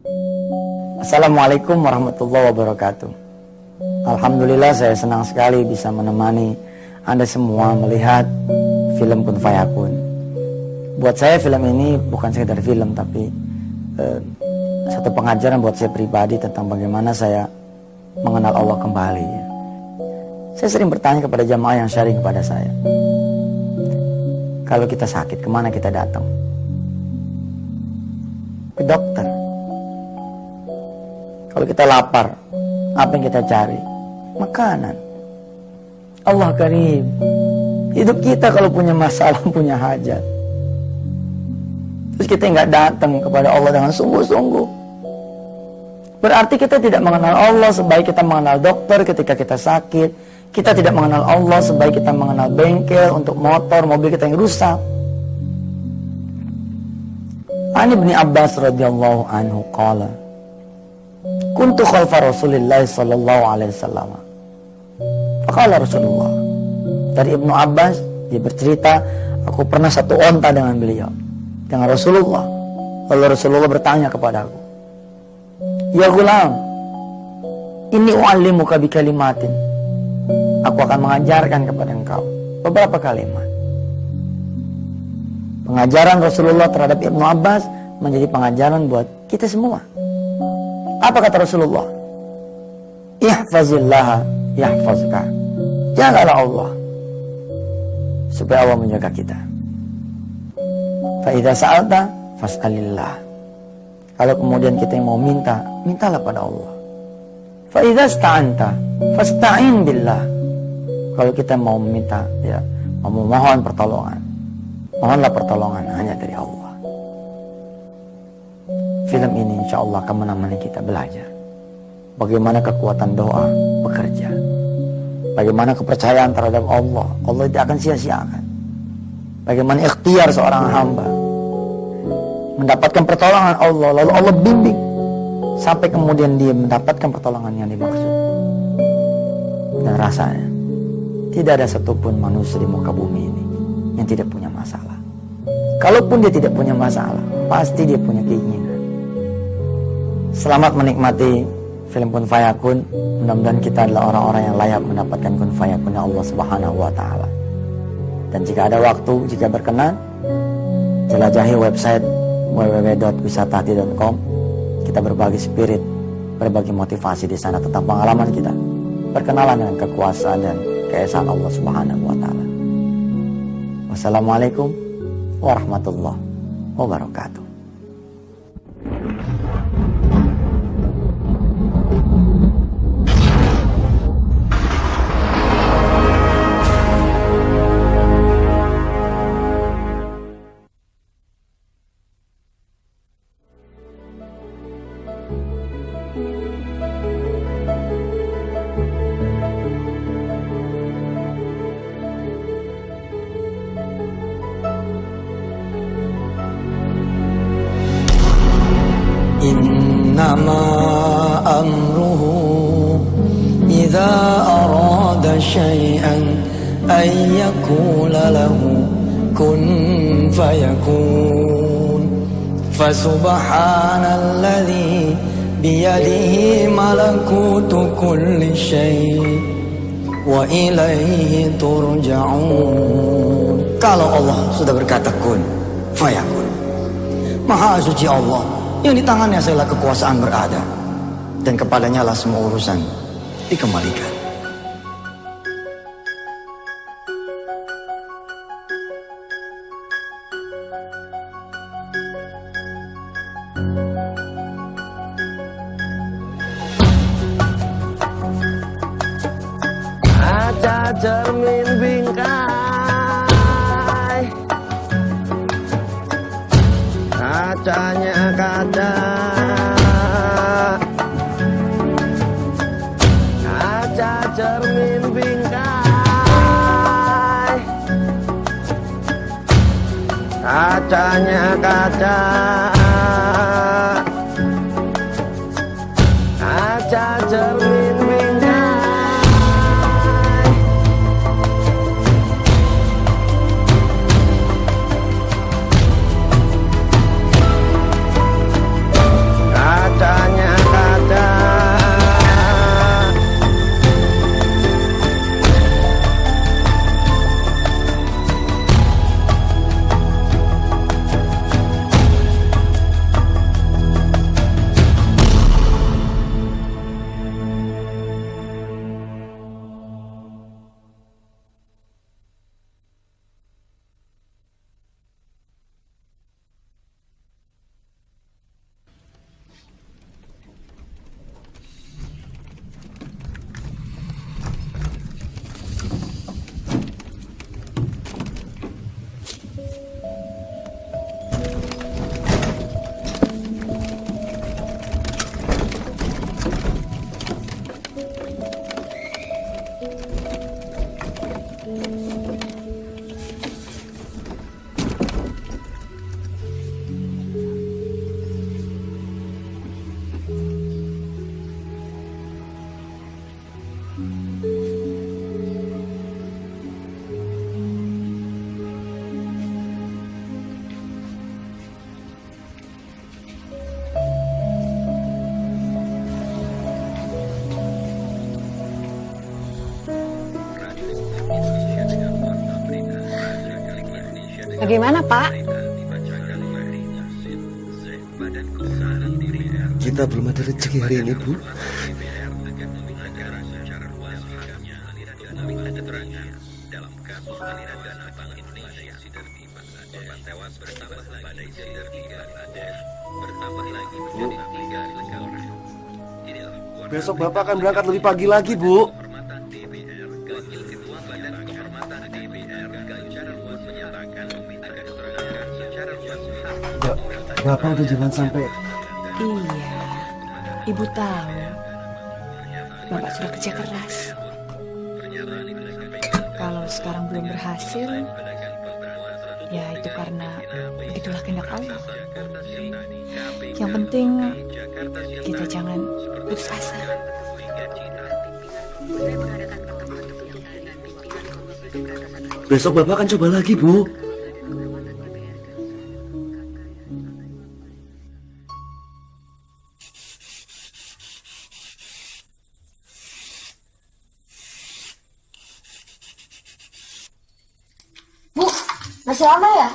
Assalamualaikum warahmatullahi wabarakatuh. Alhamdulillah saya senang sekali bisa menemani Anda semua melihat film Kun Fayakun. Buat saya film ini bukan sekedar film, tapi satu pengajaran buat saya pribadi tentang bagaimana saya mengenal Allah kembali. Saya sering bertanya kepada jamaah yang sharing kepada saya, kalau kita sakit, kemana kita datang? Ke dokter. Kalau kita lapar, apa yang kita cari? Makanan. Allah Karim. Hidup kita kalau punya masalah, punya hajat, terus kita nggak datang kepada Allah dengan sungguh-sungguh, berarti kita tidak mengenal Allah sebaik kita mengenal dokter ketika kita sakit. Kita tidak mengenal Allah sebaik kita mengenal bengkel untuk motor, mobil kita yang rusak. Ani bin Abbas radhiyallahu anhu qala, kuntu khalfa Rasulillah sallallahu alaihi wasallam. Faqala Rasulullah. Dari Ibnu Abbas, dia bercerita, aku pernah satu onta dengan beliau, dengan Rasulullah. Lalu Rasulullah bertanya kepada aku, ya gulam, inni u'allimuka bi kalimatin. Aku akan mengajarkan kepada engkau beberapa kalimat. Pengajaran Rasulullah terhadap Ibnu Abbas menjadi pengajaran buat kita semua. Apa kata Rasulullah? Ihfazillah yahfazka. Jagalah Allah supaya Allah menjaga kita. Fa idza sa'alta fas'alillah. Kalau kemudian kita yang mau minta, mintalah pada Allah. Fa idza sta'anta fasta'in billah. Kalau kita mau meminta, ya, mau memohon pertolongan, mohonlah pertolongan hanya dari Allah. Film ini insya Allah akan menemani kita belajar bagaimana kekuatan doa bekerja, bagaimana kepercayaan terhadap Allah tidak akan sia-siakan, bagaimana ikhtiar seorang hamba mendapatkan pertolongan Allah, lalu Allah bimbing sampai kemudian dia mendapatkan pertolongan yang dimaksud. Dan rasanya tidak ada satupun manusia di muka bumi ini yang tidak punya masalah. Kalaupun dia tidak punya masalah, pasti dia punya keinginan. Selamat menikmati film Kun Fayakun. Mudah-mudahan kita adalah orang-orang yang layak mendapatkan Kun Fayakun Allah Subhanahu wa Ta'ala. Dan jika ada waktu, jika berkenan, jelajahi website www.wisatahati.com. Kita berbagi spirit, berbagi motivasi di sana tentang pengalaman kita, berkenalan dengan kekuasaan dan keesaan Allah Subhanahu wa Ta'ala. Wassalamualaikum warahmatullahi wabarakatuh. إنما أمره إذا أراد شيئا أن يقول له كن فيكون فسبحان الذي بيده ملكوت كل شيء وإليه ترجعون. Kalau Allah sudah berkata kun fayakun, Maha suci Allah yang di tangannya segala kekuasaan berada, dan kepadanya lah semua urusan dikembalikan. Kaca cermin bingkai, kacanya kaca, kaca cermin bingkai, kacanya kaca, kaca cermin bingkai. Bagaimana, Pak? Kita belum ada rezeki hari ini, Bu. Besok Bapak akan berangkat lebih pagi lagi, Bu. Bapak udah jangan sampai. Iya, Ibu tahu. Bapak sudah kerja keras. Kalau sekarang belum berhasil, ya itu karena begitulah kehendak Allah. Yang penting kita jangan putus asa. Besok Bapak akan coba lagi, Bu. Bu, masih lama ya?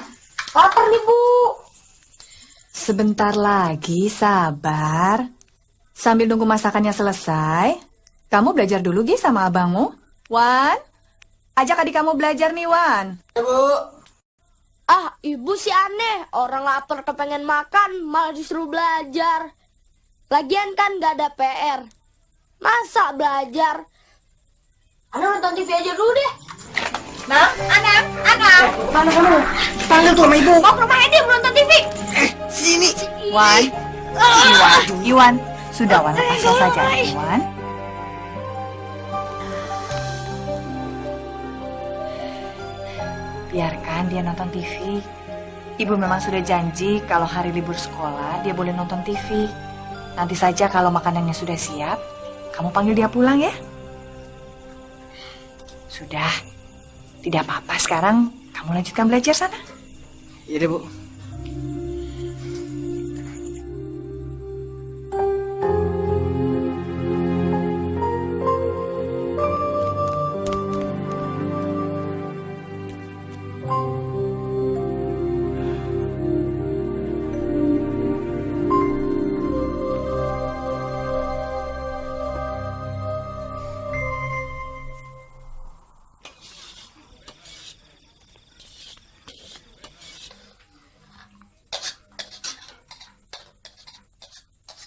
Lapar nih, Bu. Sebentar lagi, sabar. Sambil nunggu masakannya selesai, kamu belajar dulu Gi sama abangmu. Wan, ajak adik kamu belajar nih, Wan. Ya, Bu. Ah, Ibu sih aneh. Orang lapar kepengen makan, malah disuruh belajar. Lagian kan gak ada PR. Masa belajar? Anak nonton TV aja dulu deh. Nah, anak. Mana kamu? Panggil tuh sama ibu. Mau ke rumah Edi nonton TV. Sini. Wan, Iwan. Sudah, Wan, lepaskan saja, Iwan. Biarkan dia nonton TV. Ibu memang sudah janji kalau hari libur sekolah dia boleh nonton TV. Nanti saja kalau makanannya sudah siap, kamu panggil dia pulang ya. Sudah, tidak apa-apa. Sekarang kamu lanjutkan belajar sana. Iya deh, Bu.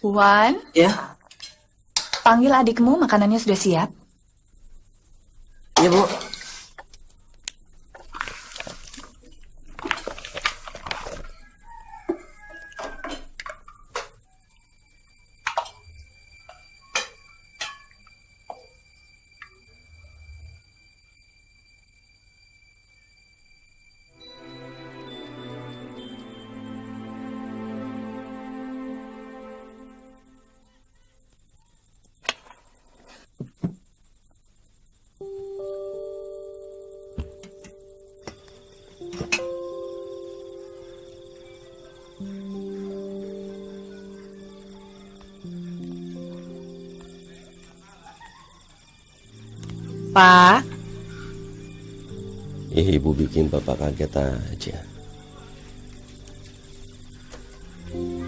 Wan, Ya, panggil adikmu, makanannya sudah siap. iya Bu. Pak, Ibu bikin Bapak kaget aja.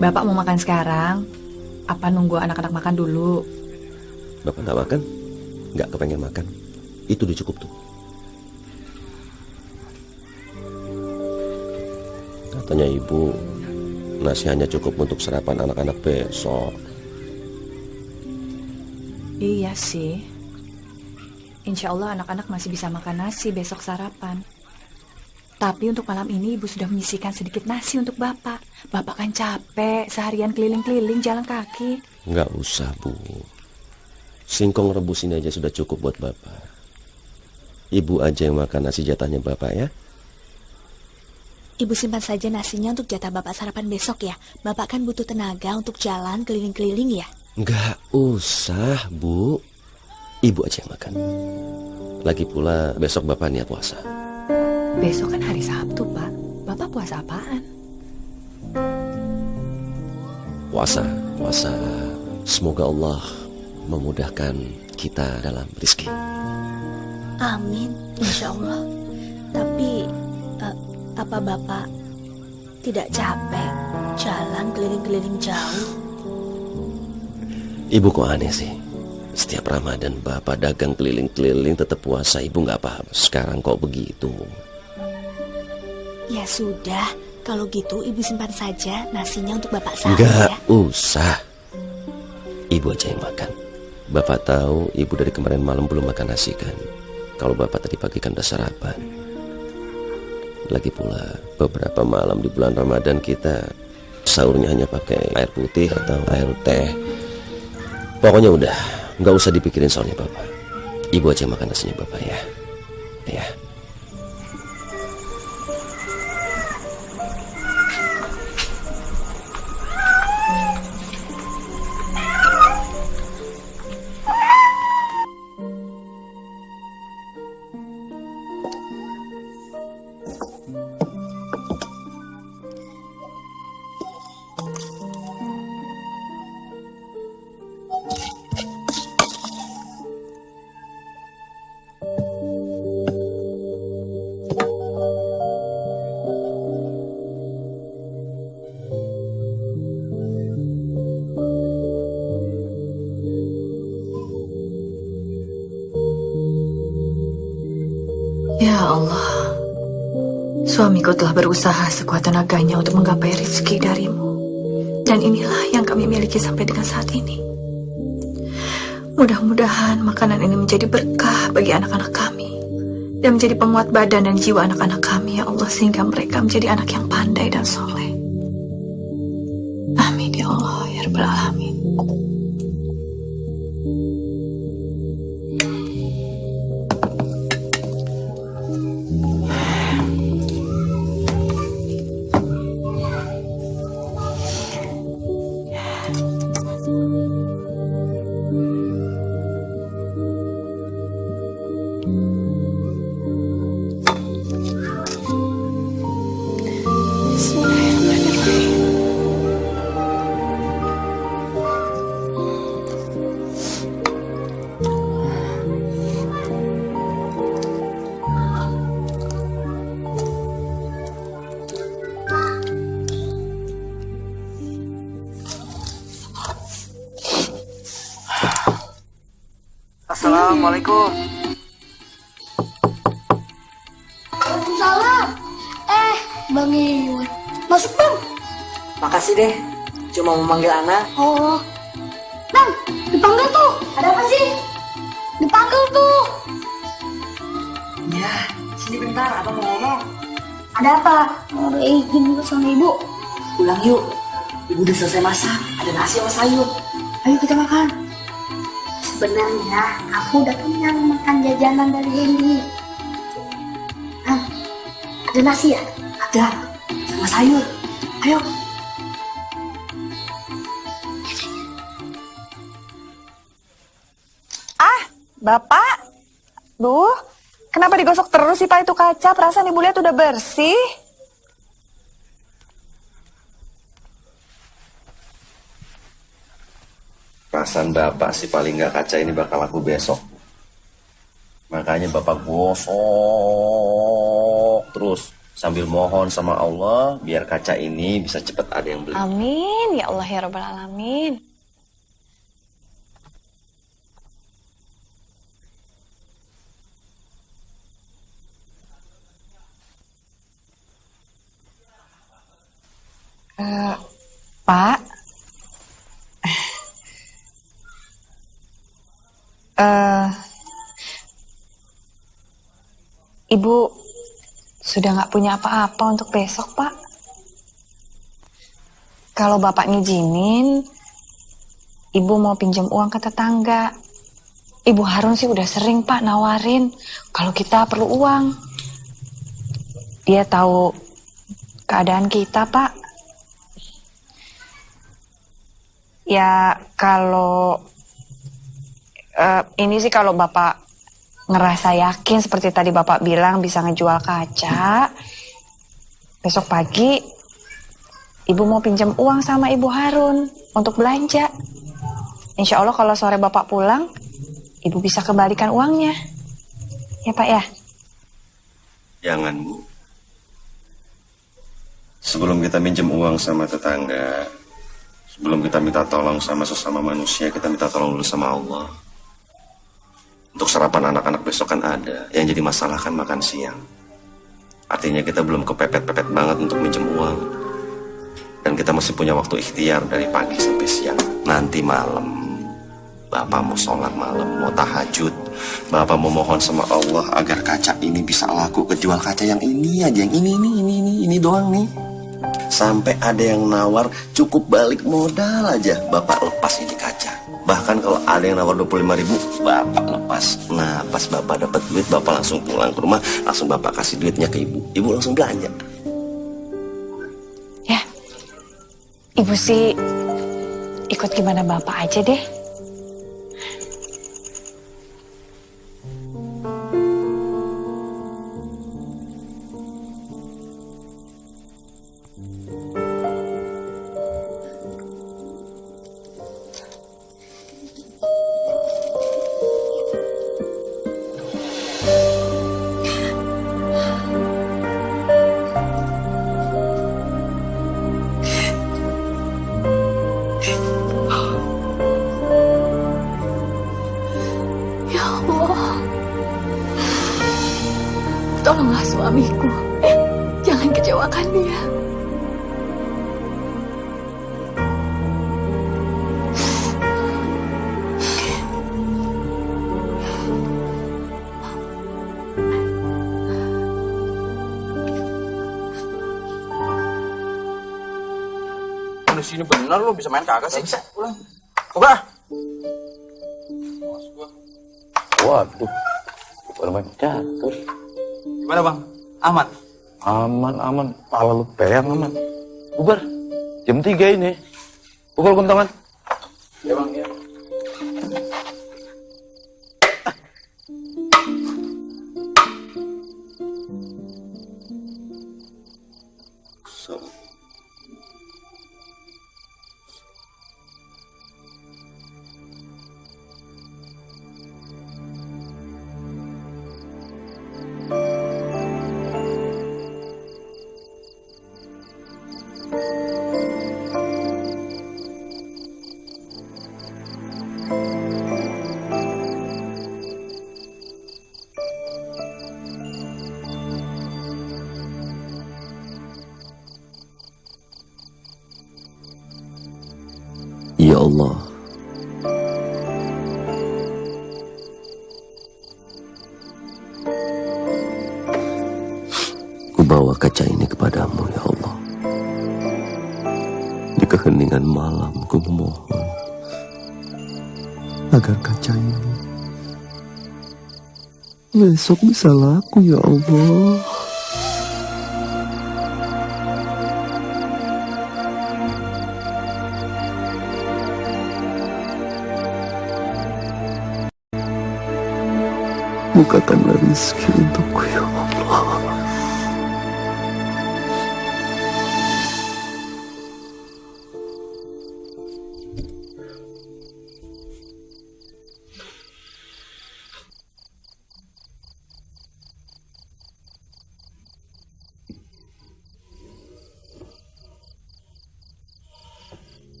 Bapak mau makan sekarang? Apa nunggu anak-anak makan dulu? Bapak nggak makan? Nggak kepengen makan? Itu udah cukup tuh. Katanya Ibu, nasi hanya cukup untuk sarapan anak-anak besok. Iya sih. Insya Allah anak-anak masih bisa makan nasi besok sarapan. Tapi untuk malam ini ibu sudah menyisihkan sedikit nasi untuk bapak. Bapak kan capek, seharian keliling-keliling jalan kaki. Nggak usah, Bu. Singkong rebus ini aja sudah cukup buat Bapak. Ibu aja yang makan nasi jatahnya Bapak ya. Ibu simpan saja nasinya untuk jatah Bapak sarapan besok ya. Bapak kan butuh tenaga untuk jalan keliling-keliling ya. Nggak usah, Bu. Ibu aja yang makan. Lagi pula besok Bapak niat puasa. Besok kan hari Sabtu, Pak. Bapak puasa apaan? Puasa. Semoga Allah memudahkan kita dalam rezeki. Amin, insya Allah. Tapi Apa Bapak tidak capek jalan keliling-keliling jauh? Ibu kok aneh sih? Setiap Ramadan Bapak dagang keliling-keliling tetap puasa, Ibu nggak paham. Sekarang kok begitu? Ya sudah, kalau gitu Ibu simpan saja nasinya untuk Bapak sahur Nggak ya. usah. Ibu aja yang makan. Bapak tahu Ibu dari kemarin malam belum makan nasi kan? Kalau Bapak tadi pagi kan udah sarapan. Lagi pula beberapa malam di bulan Ramadan kita sahurnya hanya pakai air putih atau air teh. Pokoknya udah, nggak usah dipikirin soalnya Bapak. Ibu aja makan nasinya Bapak ya. Ya. Ya Allah, suamiku telah berusaha sekuat tenaganya untuk menggapai rezeki darimu. Dan inilah yang kami miliki sampai dengan saat ini. Mudah-mudahan makanan ini menjadi berkah bagi anak-anak kami. Dan menjadi penguat badan dan jiwa anak-anak kami, ya Allah. Sehingga mereka menjadi anak yang pandai dan soleh. Amin ya Allah, ya Rabbal Alamin. Assalamualaikum. Waalaikumsalam. Bang Iwan. Masuk, Bang. Makasih deh, cuma mau manggil Ana. Oh. Bang, dipanggil tuh. Ada apa sih? Dipanggil tuh. Ya, sini bentar, abang mau ngomong. Ada apa? Mau ada izin juga sama ibu. Pulang yuk, ibu udah selesai masak, ada nasi sama sayur. Ayo kita makan. Sebenarnya aku udah kenyang makan jajanan dari Hendy. Ada nasi ya? Ada, sama sayur. Ayo. Bapak? Duh, kenapa digosok terus sih Pak itu kaca? Perasaan Ibu lihat udah bersih. Perasaan Bapak sih paling nggak kaca ini bakal laku besok. Makanya Bapak gosok terus sambil mohon sama Allah biar kaca ini bisa cepat ada yang beli. Amin, ya Allah ya Rabbal Alamin. Pak, Ibu sudah nggak punya apa-apa untuk besok, Pak. Kalau Bapak ngizinin, Ibu mau pinjam uang ke tetangga. Ibu Harun sih udah sering, Pak, nawarin kalau kita perlu uang. Dia tahu keadaan kita, Pak. Ya, kalau ini sih kalau Bapak ngerasa yakin seperti tadi Bapak bilang bisa ngejual kaca, besok pagi Ibu mau pinjam uang sama Ibu Harun untuk belanja. Insya Allah kalau sore Bapak pulang, Ibu bisa kembalikan uangnya. Ya Pak ya? Jangan Bu. Sebelum kita minjem uang sama tetangga, sebelum kita minta tolong sama sesama manusia, kita minta tolong dulu sama Allah. Untuk sarapan anak-anak besok kan ada. Yang jadi masalah kan makan siang. Artinya kita belum kepepet-pepet banget untuk minjem uang. Dan kita masih punya waktu ikhtiar dari pagi sampai siang. Nanti malam Bapak mau sholat malam, mau tahajud, Bapak mau mohon sama Allah agar kaca ini bisa laku. Kejual kaca yang ini aja, yang ini doang nih. Sampai ada yang nawar cukup balik modal aja, Bapak lepas ini kaca. Bahkan kalau ada yang nawar 25.000, Bapak lepas. Nah, pas Bapak dapat duit, Bapak langsung pulang ke rumah, langsung Bapak kasih duitnya ke Ibu. Ibu langsung belanja. Ya, Ibu sih ikut gimana Bapak aja deh. Tolonglah suamiku, jangan kecewakan dia. Di sini bener lo bisa main kagak sih? Bisa, pulang. Coba. Waduh, bermain catur. Gimana bang? Aman? Aman. Pala lu peyang aman. Bubar. Jam 3 ini. Pukul kentongan. Ya bang, ya. Ya Allah, ku bawa kaca ini kepadamu ya Allah. Di keheningan malam ku memohon agar kaca ini besok bisa laku ya Allah. Bukakanlah rezeki untukku ya Allah.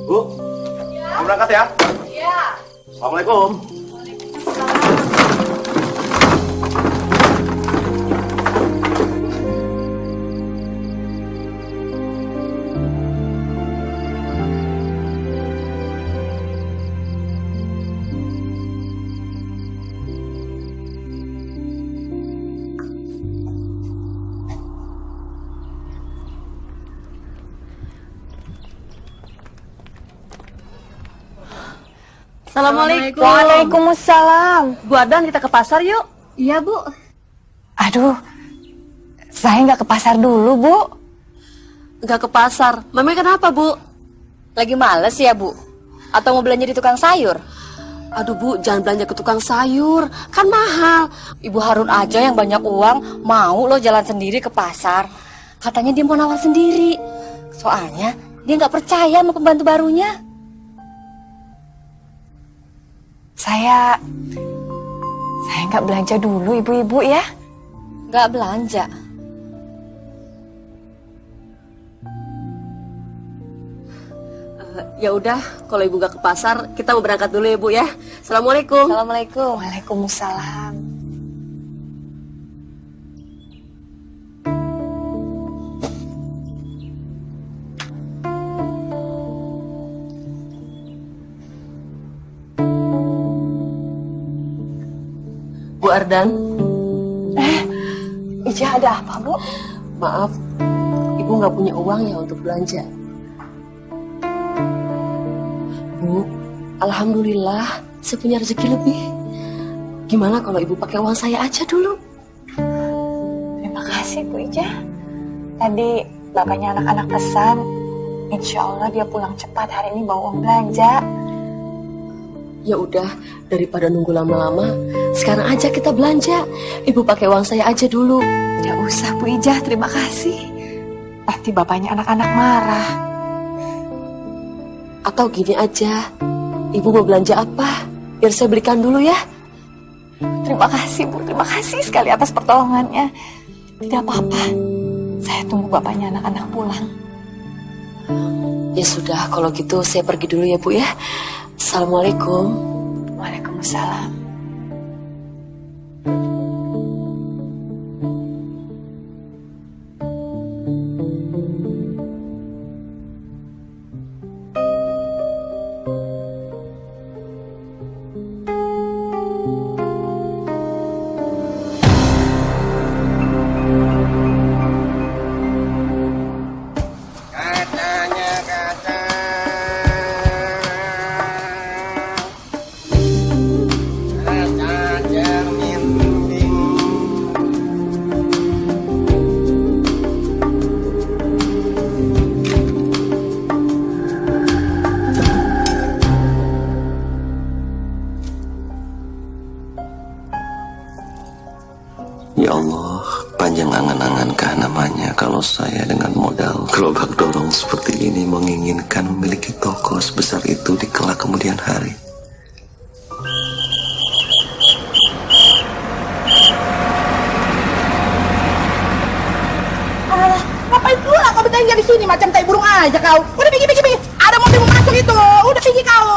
Bu, mau berangkat ya? Iya. Assalamualaikum. Assalamualaikum. Waalaikumsalam. Bu Adan, kita ke pasar yuk. Iya, Bu. Aduh, saya nggak ke pasar dulu, Bu. Nggak ke pasar. Memang kenapa, Bu? Lagi males ya, Bu? Atau mau belanja di tukang sayur? Aduh Bu, jangan belanja ke tukang sayur, kan mahal. Ibu Harun aja yang banyak uang mau loh jalan sendiri ke pasar. Katanya dia mau nawar sendiri. Soalnya dia nggak percaya sama pembantu barunya. Saya nggak belanja dulu ibu-ibu ya. Nggak belanja. Ya udah, kalau Ibu gak ke pasar, kita mau berangkat dulu ya Bu ya. Assalamualaikum. Assalamualaikum. Waalaikumsalam. Bu Ardan. Ija, ada apa Bu? Maaf, Ibu gak punya uang ya untuk belanja. Bu, alhamdulillah saya punya rezeki lebih. Gimana kalau Ibu pakai uang saya aja dulu? Terima kasih Bu Ija. Tadi bapaknya anak-anak pesan, insya Allah dia pulang cepat hari ini bawa uang belanja. Ya udah, daripada nunggu lama-lama, sekarang aja kita belanja. Ibu pakai uang saya aja dulu. Tidak usah Bu Ija, terima kasih. Nanti bapaknya anak-anak marah. Atau gini aja, Ibu mau belanja apa? Biar saya belikan dulu ya. Terima kasih Bu, terima kasih sekali atas pertolongannya. Tidak apa-apa, saya tunggu bapaknya anak-anak pulang. Ya sudah, kalau gitu saya pergi dulu ya Bu ya. Assalamualaikum. Waalaikumsalam. Ya Allah, panjang angan-angankah namanya kalau saya dengan modal gerobak dorong seperti ini menginginkan memiliki toko sebesar itu di kelak kemudian hari. Alah, ngapain pula kau bertanya di sini macam tai burung aja kau? Udah pergi. Ada mobil mau masuk itu. Udah pergi kau.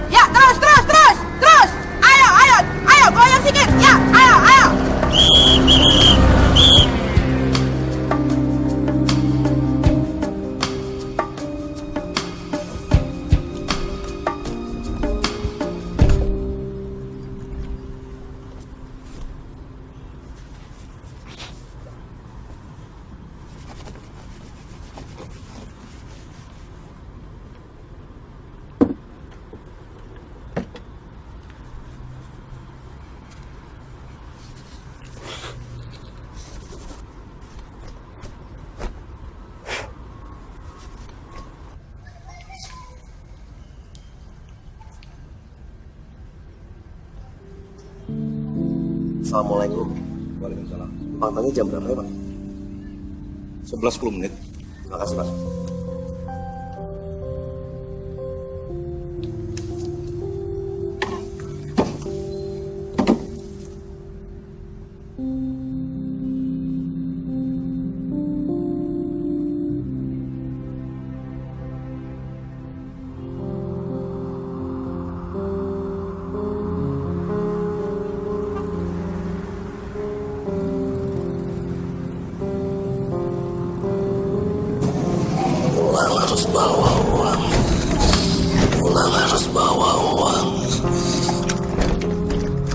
Ya, terus. Ayo, goyang sedikit. Ya, ayo. Assalamualaikum. Waalaikumsalam. Pantangnya jam berapa ya Pak? 11-10 menit. Terima kasih Pak.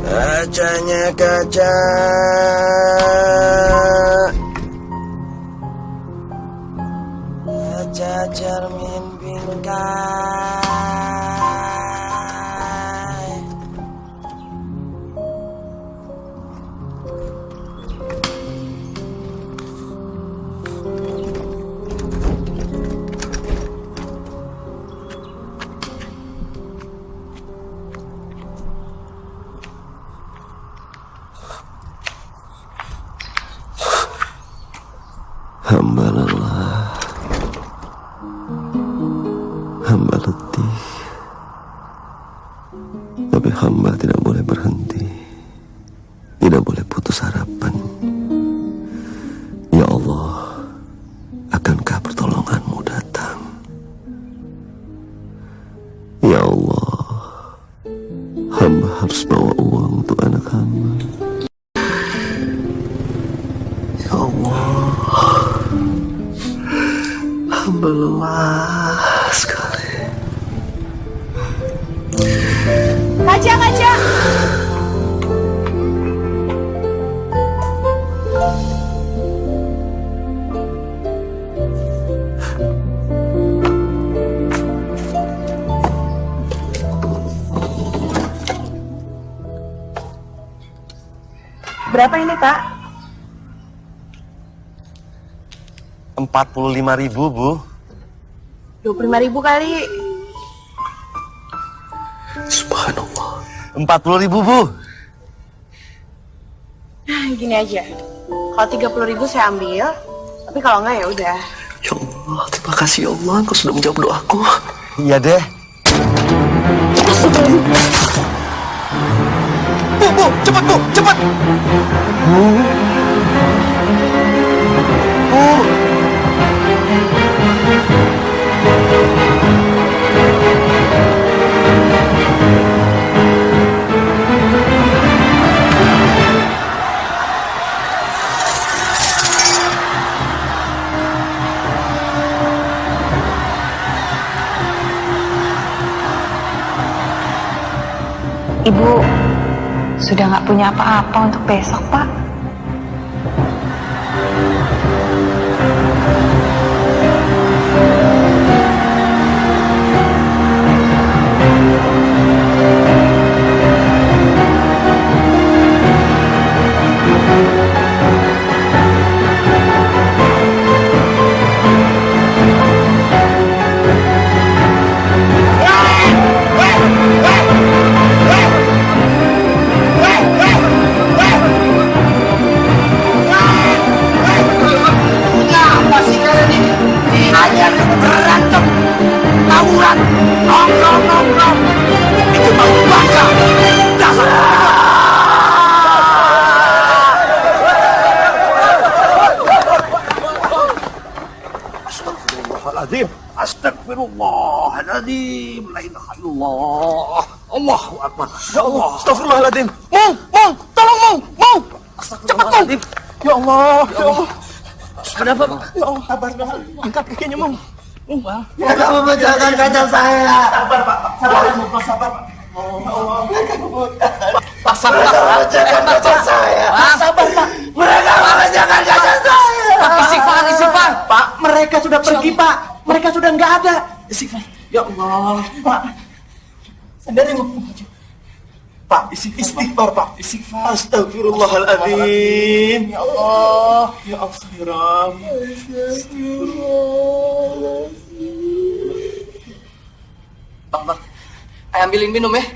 Kacanya kaca. Kaca cermin bingkai. Hamba lelah, hamba letih, tapi hamba tidak boleh berhenti, tidak boleh putus harapan. Ya Allah, akankah pertolonganmu datang? Ya Allah, hamba harus bawa uang untuk anak hamba. Ya Allah, hamba lelah sekali. Kaca. Berapa ini, Pak? 45.000, Bu. 25.000 kali. Subhanallah. 40.000, Bu. Nah, gini aja. Kalau 30.000 saya ambil, tapi kalau enggak ya udah. Ya Allah, terima kasih ya Allah, Engkau sudah menjawab doaku. Iya deh. Bu, cepat Bu, cepat. Bu. Ibu sudah nggak punya apa-apa untuk besok, Pak. Astagfirullahaladzim. La ilaha illallah. Allahu akbar. Ya Allah. Astagfirullahaladzim. Mung, tolong Mung. Astagfirullahaladzim. Ya Allah. Ya Allah. Kenapa, Bang? Ya Allah, sabar. Angkat kakinya, Mung. Ya kamu memecahkan kaca saya. Sabar, Pak. Sabar, Pak. Pak, sabar, Pak. Mereka memecahkan kaca saya. Sabar, Pak. Mereka memecahkan kaca saya. Istighfar. Pak, mereka sudah pergi, Pak. Mereka sudah nggak ada. Istighfar. Ya Allah, Pak. Sendiri Pak, istighfar, Pak. Istighfar. Astagfirullahaladzim. Ya Allah. Ya Allah. Bang. Ayo ambilin minum ya.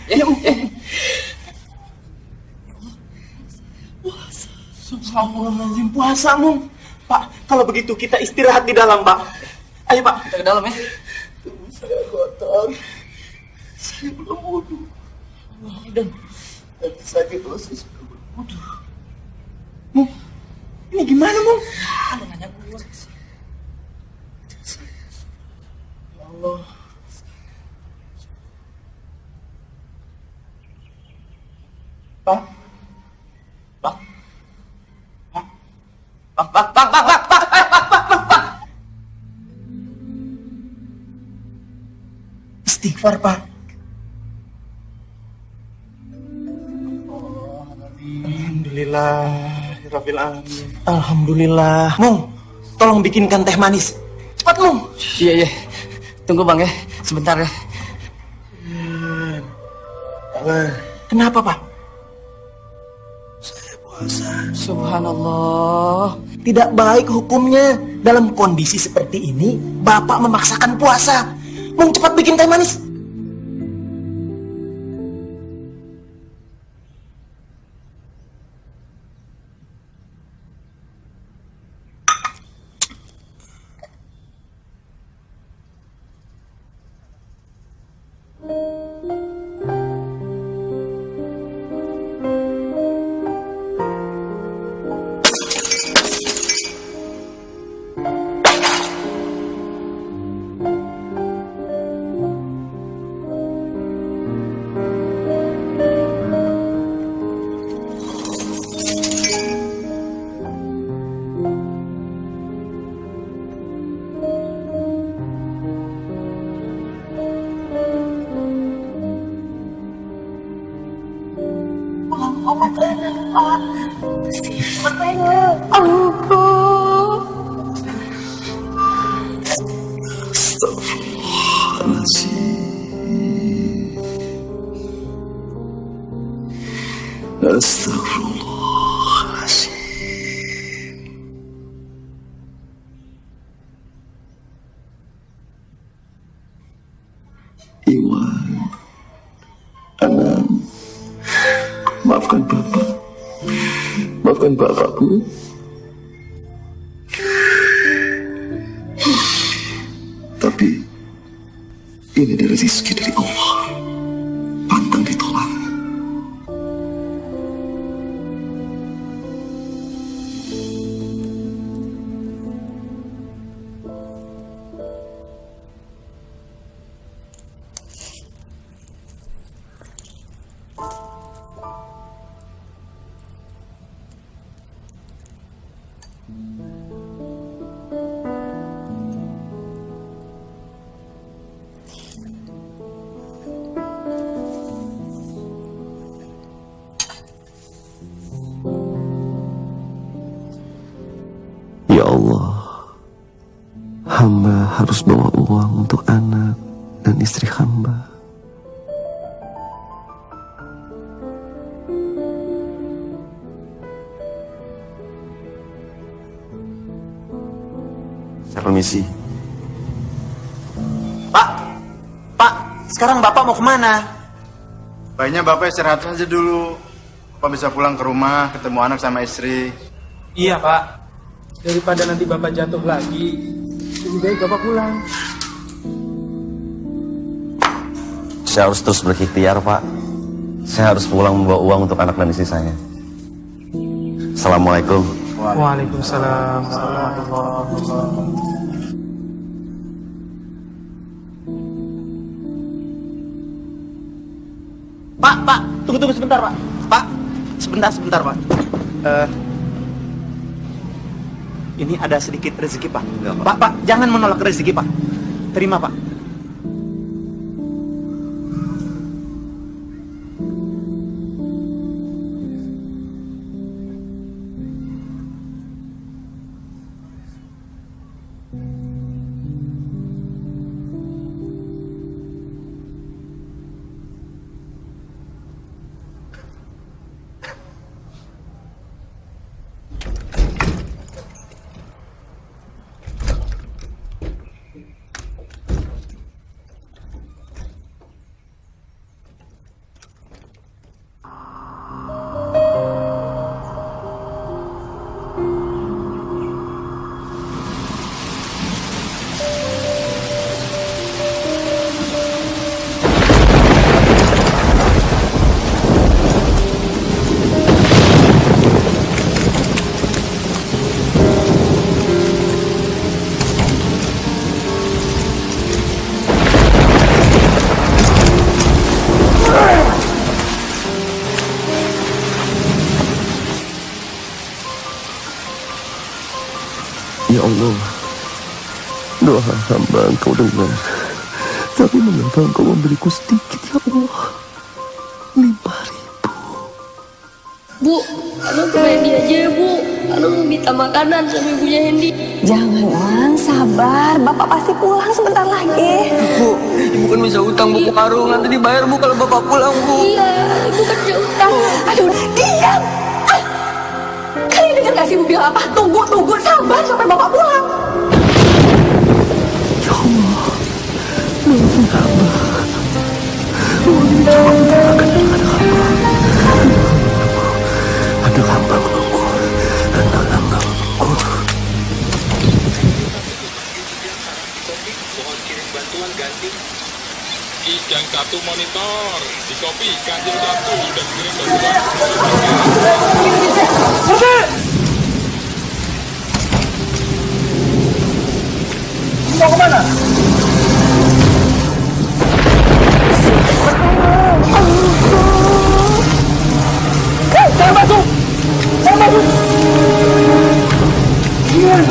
Subhanallah, puasa, Mung. Pak, kalau begitu kita istirahat di dalam, Pak. Ayo, Pak. Kita ke dalam ya. Tubuh saya kotor. Saya belum wudhu. Dan tadi sakit dosis sudah berwudhu. Mung, ini gimana, Mung? Lu nanya gue. Ya Allah. Pak. Istighfar, Pak. Alhamdulillah, Rabbil Alamin. Alhamdulillah. Mung, tolong bikinkan teh manis. Cepat, Mung. Iya. Tunggu Bang ya, sebentar ya. Kenapa, Pak? Saya puasa. Subhanallah. Tidak baik hukumnya. Dalam kondisi seperti ini, Bapak memaksakan puasa. Mung, cepat bikin teh manis. Iwan, Anam, maafkan Bapak. Maafkan Bapakku. Tapi ini adalah rezeki dari Allah. Pantang ditolak. Ya Allah, hamba harus bawa uang untuk anak dan istri hamba. Saya permisi. Pak, sekarang Bapak mau kemana? Baiknya Bapak istirahat saja dulu. Bapak bisa pulang ke rumah, ketemu anak sama istri. Iya, Pak. Daripada nanti Bapak jatuh lagi, lebih baik Bapak pulang. Saya harus terus berikhtiar, Pak. Saya harus pulang membawa uang untuk anak dan istri saya. Assalamualaikum. Waalaikumsalam warahmatullahi wabarakatuh. Pak, tunggu sebentar, Pak. Pak, sebentar, Pak. Ini ada sedikit rezeki, Pak. Pak, jangan menolak rezeki, Pak. Terima, Pak. Ya Allah, doa hamba Engkau dengar. Tapi mengapa Engkau memberiku sedikit, ya Allah? 5.000. Bu, Anu ke Hendy aja ya, Bu. Anu mau minta makanan sama ibunya Hendy. Jangan, Wang, sabar. Bapak pasti pulang sebentar lagi. Bu, ibu kan bisa utang Bu ke warung. Nanti dibayar Bu kalau Bapak pulang, Bu. Iya, ibu kan bisa utang. Aduh, diam! Kalian dengar gak sih ibu bilang apa? Tunggu, sabar sampai Bapak pulang. Ya Allah, maafin hamba. Mohon dijawab akan anak hamba. Anak hamba menunggu. Anak hamba menunggu. Mohon kirim bantuan ganti Kijang 1 monitor di kopi Kanjeng 1 sudah kirim bantuan. Mau kemana? Saya bantu! Iya,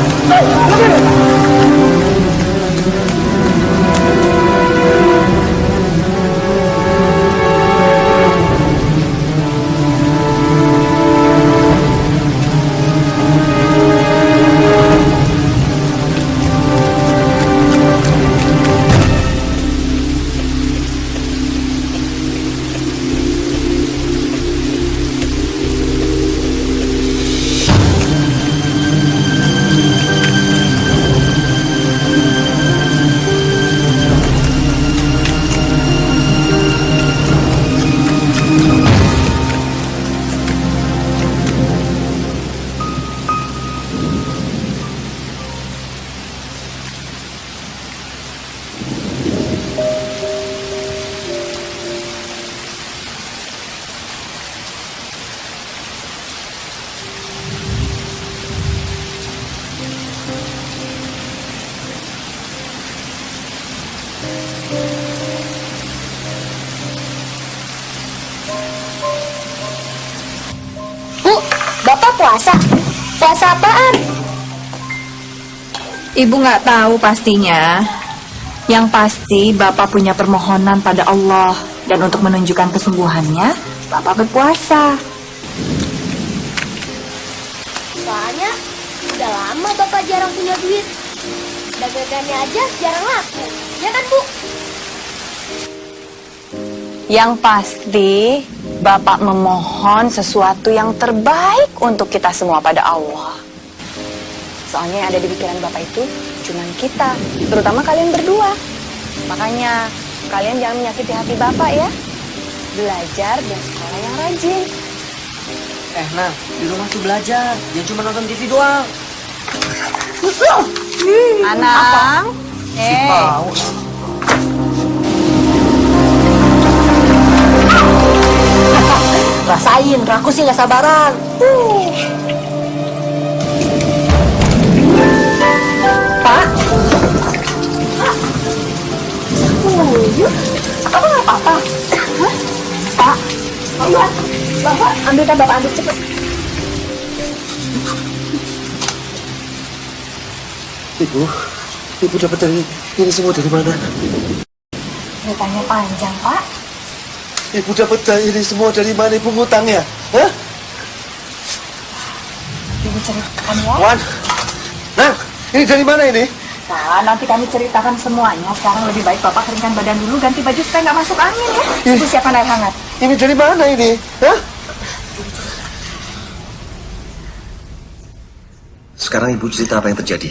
puasa? Puasa apaan? Ibu nggak tahu pastinya. Yang pasti Bapak punya permohonan pada Allah. Dan untuk menunjukkan kesungguhannya, Bapak berpuasa. Soalnya udah lama Bapak jarang punya duit. Dagangannya aja jarang laku. Ya kan, Bu? Yang pasti Bapak memohon sesuatu yang terbaik untuk kita semua pada Allah. Soalnya yang ada di pikiran Bapak itu cuma kita, terutama kalian berdua. Makanya kalian jangan menyakiti hati Bapak ya. Belajar dan sekolah yang rajin. Nah, di rumah tuh belajar, jangan cuma nonton TV doang. Anang, Rasain, aku sih nggak sabaran. Pak. Apa nggak apa-apa? Pak, Bapak ambilkan, Bapak ambil cepet. Ibu dapat ini semua dari mana? Ceritanya panjang, Pak. Ibu dapat ini semua dari mana? Ibu ngutang ya? Hah? Ibu ceritakan ya. Wan, nah, ini dari mana ini? Pak, nanti kami ceritakan semuanya. Sekarang lebih baik Bapak keringkan badan dulu, ganti baju supaya nggak masuk angin ya. Ibu siapkan air hangat. Ini dari mana ini? Hah? Sekarang ibu cerita apa yang terjadi?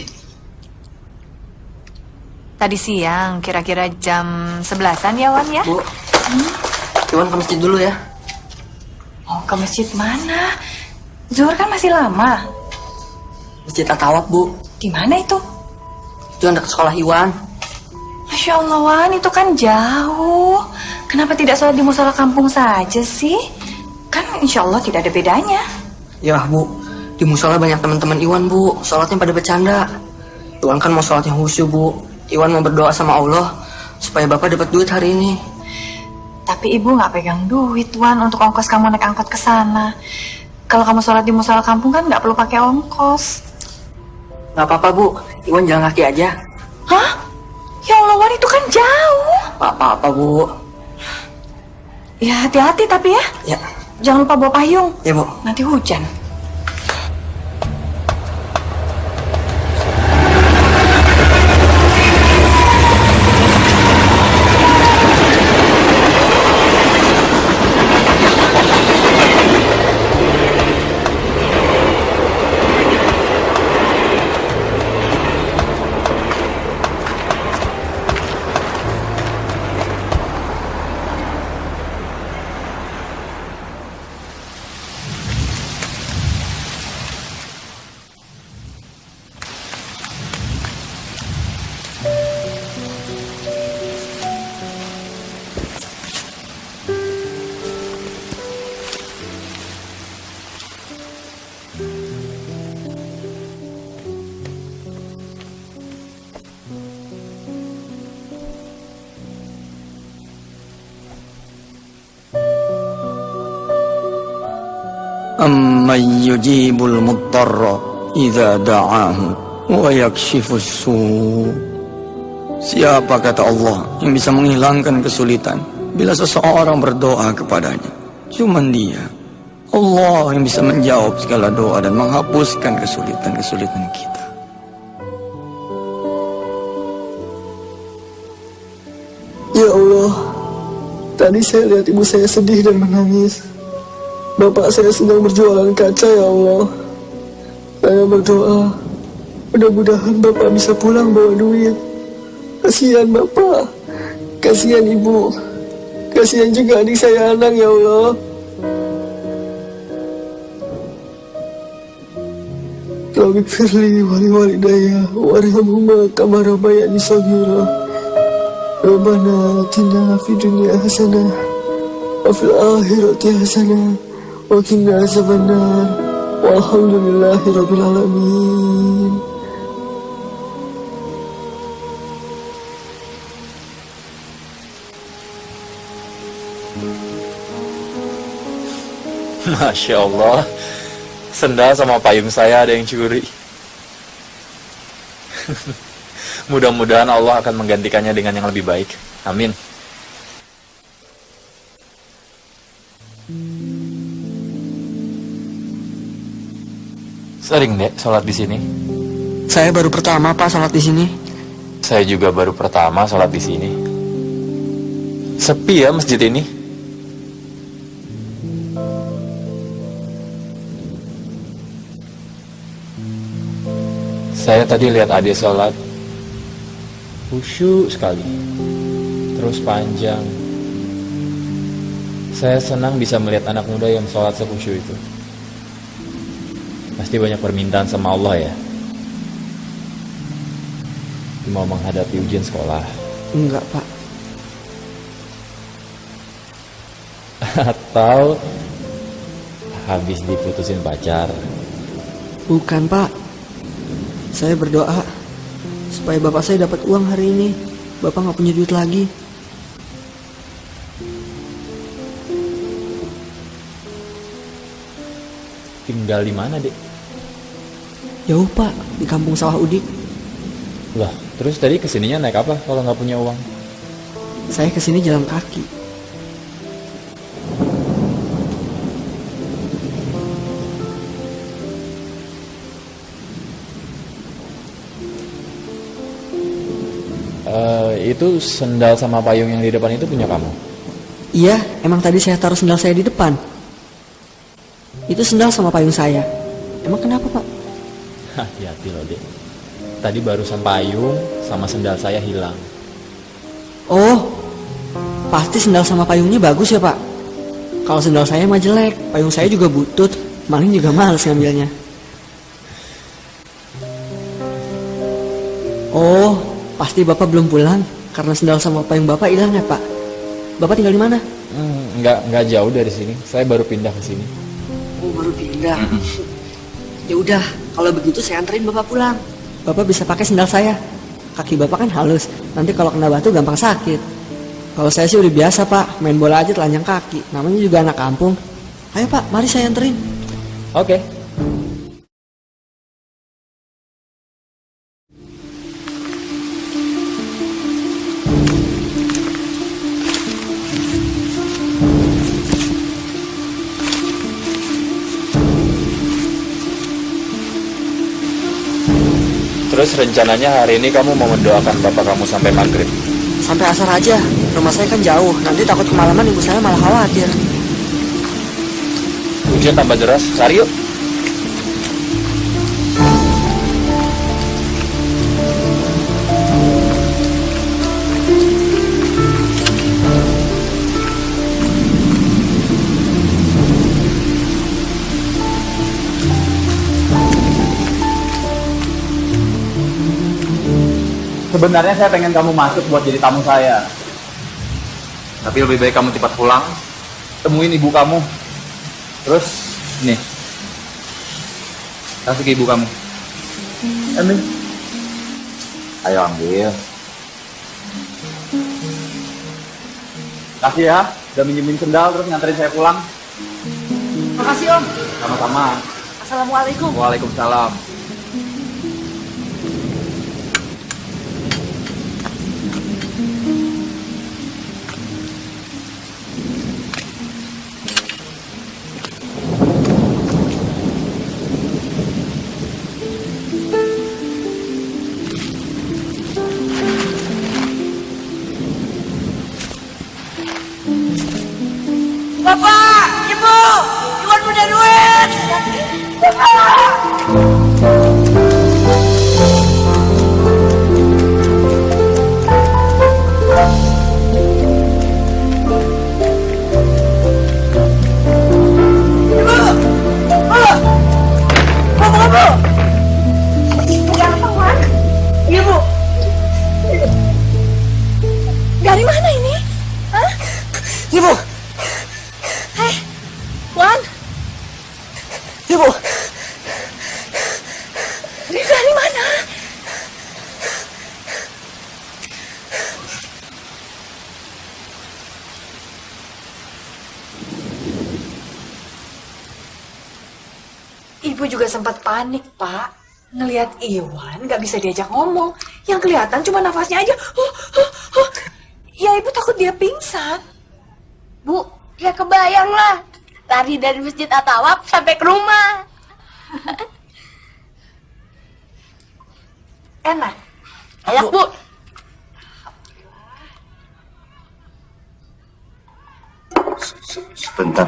Tadi siang, kira-kira jam 11-an ya, Wan ya? Bu, Iwan ke masjid dulu ya. Oh, ke masjid mana? Zuhur kan masih lama. Masjid Atawab, Bu. Di mana itu? Itu anak sekolah Iwan. Masya Allah, Wan, itu kan jauh. Kenapa tidak sholat di musola kampung saja sih? Kan insya Allah tidak ada bedanya. Ya, Bu. Di musola banyak teman-teman Iwan, Bu. Sholatnya pada bercanda. Iwan kan mau sholat yang khusyuk, Bu. Iwan mau berdoa sama Allah supaya Bapak dapat duit hari ini. Tapi ibu nggak pegang duit, Wan, untuk ongkos kamu naik angkot ke sana. Kalau kamu sholat di musola kampung kan nggak perlu pakai ongkos. Nggak apa-apa, Bu. Iwan jalan kaki aja. Hah? Ya Allah, Wan, itu kan jauh. Nggak apa-apa, Bu. Ya, hati-hati tapi ya. Ya. Jangan lupa bawa payung. Ya, Bu. Nanti hujan. أَمَّنْ يُجِيبُ الْمُضْطَرَّ إِذَا دَعَاهُ وَيَكْشِفُ السُّوءَ. Siapa, kata Allah, yang bisa menghilangkan kesulitan bila seseorang berdoa kepadanya? Cuman Dia, Allah, yang bisa menjawab segala doa dan menghapuskan kesulitan-kesulitan kita. Ya Allah, tadi saya lihat ibu saya sedih dan menangis. Bapak saya sedang berjualan kaca, ya Allah. Saya berdoa, mudah-mudahan Bapak bisa pulang bawa duit. Kasihan Bapak, kasihan Ibu, kasihan juga adik saya Anang, ya Allah. Rabbi firli wali walidayya warhamhuma kama rabbayani shaghira. Rabbana atina fid dunya hasanah wa fil akhirati hasanah wa qina azabannar. Walhamdulillahi rabbil alamin. Masya Allah, Sendal sama payung saya ada yang curi. Mudah-mudahan Allah akan menggantikannya dengan yang lebih baik. Amin. Sering deh sholat di sini. Saya baru pertama Pak sholat di sini. Saya juga baru pertama sholat di sini. Sepi ya masjid ini. Saya tadi lihat adik sholat, khusyuk sekali, terus panjang. Saya senang bisa melihat anak muda yang sholat sekhusyuk itu. Pasti banyak permintaan sama Allah ya. Mau menghadapi ujian sekolah. Enggak Pak. Atau habis diputusin pacar. Bukan Pak. Saya berdoa supaya bapak saya dapat uang hari ini. Bapak nggak punya duit lagi. Tinggal di mana, Dek? Jauh Pak, di kampung Sawah Udik. Lah, terus tadi kesininya naik apa kalau nggak punya uang? Saya kesini jalan kaki. Itu sendal sama payung yang di depan itu punya kamu? Iya, emang tadi saya taruh sendal saya di depan. Itu sendal sama payung saya. Emang kenapa Pak? Hati-hati loh Dek. Tadi barusan payung sama sendal saya hilang. Oh, pasti sendal sama payungnya bagus ya Pak. Kalau sendal saya mah jelek, payung saya juga butut, maling juga males ngambilnya. Oh, pasti Bapak belum pulang karena sendal sama payung Bapak hilang ya Pak. Bapak tinggal di mana? Nggak jauh dari sini. Saya baru pindah ke sini. Oh, baru pindah. Ya udah, kalau begitu saya anterin Bapak pulang. Bapak bisa pakai sendal saya. Kaki Bapak kan halus. Nanti kalau kena batu gampang sakit. Kalau saya sih udah biasa Pak, main bola aja telanjang kaki. Namanya juga anak kampung. Ayo Pak, mari saya anterin. Oke. Terus rencananya hari ini kamu mau mendoakan bapak kamu sampai maghrib? Sampai asar aja. Rumah saya kan jauh. Nanti takut kemalaman ibu saya malah khawatir. Hujan tambah deras. Cari yuk. Sebenarnya saya pengen kamu masuk buat jadi tamu saya. Tapi lebih baik kamu cepat pulang, temuin ibu kamu. Terus, nih, kasih ke ibu kamu. Ambil. Ayo ambil. Kasih ya, udah minjemin sendal terus nganterin saya pulang. Makasih Om. Sama-sama. Assalamualaikum. Waalaikumsalam. Bapak, Ibu, Iwan punya duit. Bapak. Ibu. Dari mana ini? Hah? Ibu. Wan, Ibu. dari mana? juga sempat panik, Pak. Ngelihat Iwan nggak bisa diajak ngomong. Yang kelihatan cuma nafasnya aja. Ya, Ibu takut dia pingsan. Bu, ya kebayang lah. Lari dari Masjid At-Tawaf sampai ke rumah. Enak? Enak, Bu. Sebentar.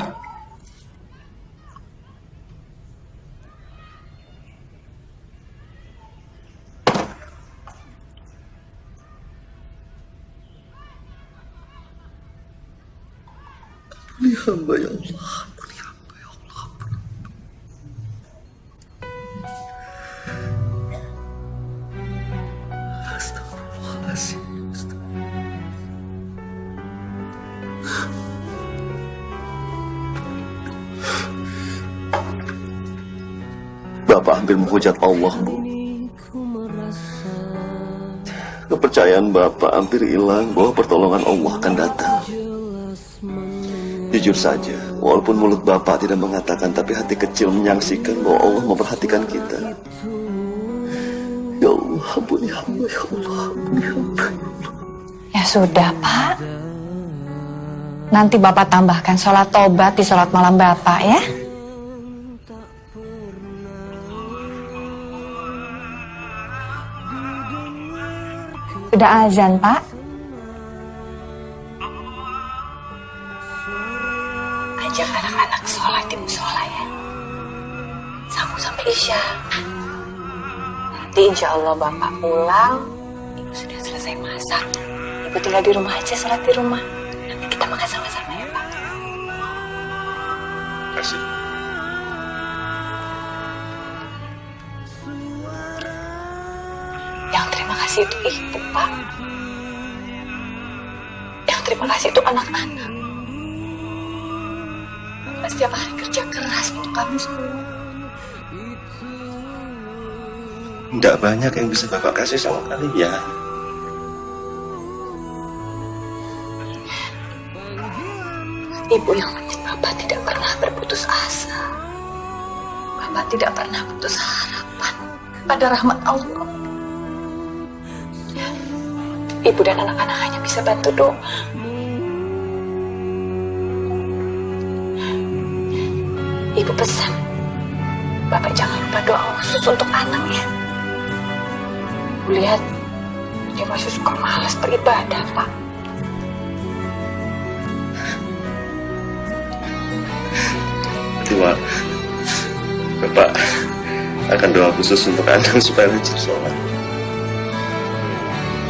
Ampuni hamba ya Allah, ampuni hamba ya Allah. Astagfirullahaladzim. Bapak hampir menghujat Allah, Bu. Kepercayaan Bapak hampir hilang bahwa pertolongan Allah akan datang. Jujur saja, walaupun mulut Bapak tidak mengatakan, tapi hati kecil menyaksikan bahwa Allah memperhatikan kita. Ya Allah, ampuni hamba ya Allah, ampuni hamba ya Allah. Ya sudah, Pak. Nanti Bapak tambahkan sholat tobat di sholat malam Bapak ya. Sudah azan, Pak. Ajak anak-anak sholat di musola ya. Sambung sampai Isya. Nanti insya Allah Bapak pulang, Ibu sudah selesai masak. Ibu tinggal di rumah aja, sholat di rumah. Nanti kita makan sama-sama ya, Pak. Kasih. Yang terima kasih itu Ibu, Pak. Yang terima kasih itu anak-anak. Bapak setiap hari kerja keras untuk kamu semua. Tidak banyak yang bisa Bapak kasih sama kalian. Ibu yang penting Bapak tidak pernah berputus asa. Bapak tidak pernah putus harapan pada rahmat Allah. Ibu dan anak-anak hanya bisa bantu doa. Ibu pesan, Bapak jangan lupa doa khusus untuk anak ya. Ibu lihat, dia masih suka malas beribadah, Pak. Tua, Bapak akan doa khusus untuk anak supaya rajin sholat.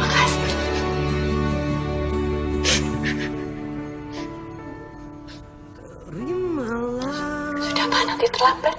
Makasih. Sudah Pak, nanti terlambat.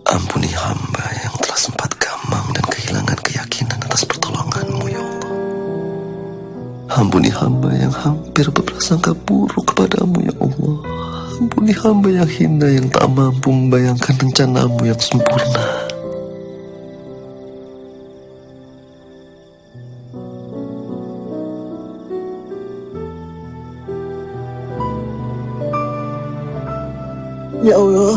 Ampuni hamba yang telah sempat gamang dan kehilangan keyakinan atas pertolongan-Mu, ya Allah. Ampuni hamba yang hampir berprasangka buruk kepadamu, ya Allah. Ampuni hamba yang hina yang tak mampu membayangkan rencana-Mu yang sempurna. Ya Allah,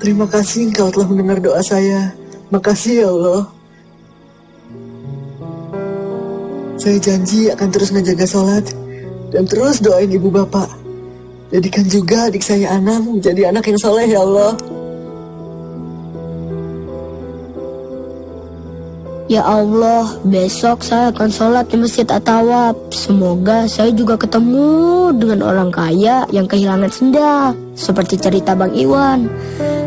terima kasih Engkau telah mendengar doa saya. Makasih ya Allah. Saya janji akan terus ngejaga sholat dan terus doain ibu bapak. Jadikan juga adik saya Anam menjadi anak yang soleh ya Allah. Ya Allah, besok saya akan sholat di Masjid At-Tawab. Semoga saya juga ketemu dengan orang kaya yang kehilangan sendal, seperti cerita Bang Iwan.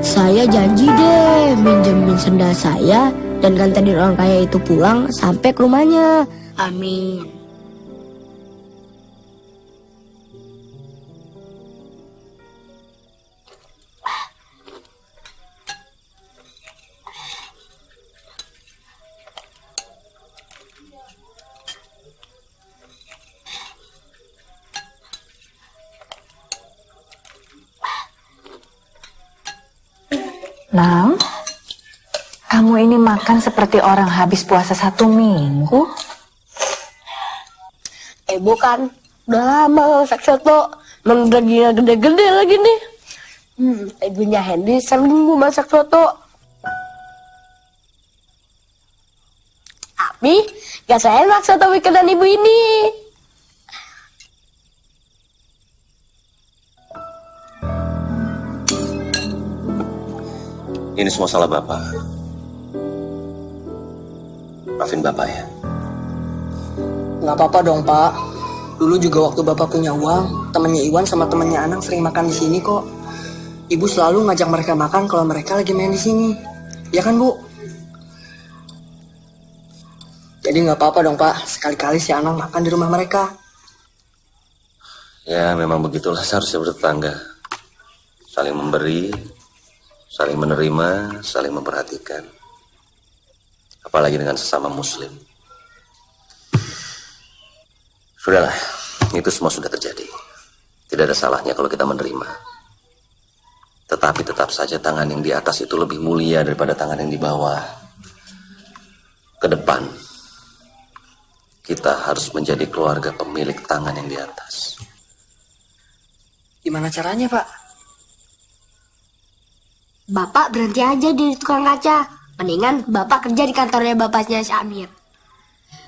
Saya janji deh minjemin sendal saya dan gantiin orang kaya itu pulang sampai ke rumahnya. Amin. Nam, kamu ini makan seperti orang habis puasa 1 minggu. Bukan, udah lama masak soto. Emang dagingnya gede-gede lagi nih. Ibunya Hendy sering masak soto. Tapi gak seenak soto bikinan ibu ini. Ini semua salah Bapak. Maafin Bapak ya. Nggak apa-apa dong Pak. Dulu juga waktu Bapak punya uang, temannya Iwan sama temannya Anang sering makan di sini kok. Ibu selalu ngajak mereka makan kalau mereka lagi main di sini. Ya kan Bu? Jadi nggak apa-apa dong Pak. Sekali-kali si Anang makan di rumah mereka. Ya memang begitulah seharusnya bertetangga. Saling memberi, saling menerima, saling memperhatikan. Apalagi dengan sesama muslim. Sudahlah, itu semua sudah terjadi. Tidak ada salahnya kalau kita menerima. Tetapi tetap saja tangan yang di atas itu lebih mulia daripada tangan yang di bawah. Ke depan, kita harus menjadi keluarga pemilik tangan yang di atas. Gimana caranya Pak? Bapak berhenti aja di tukang kaca. Mendingan Bapak kerja di kantornya bapaknya si Amir.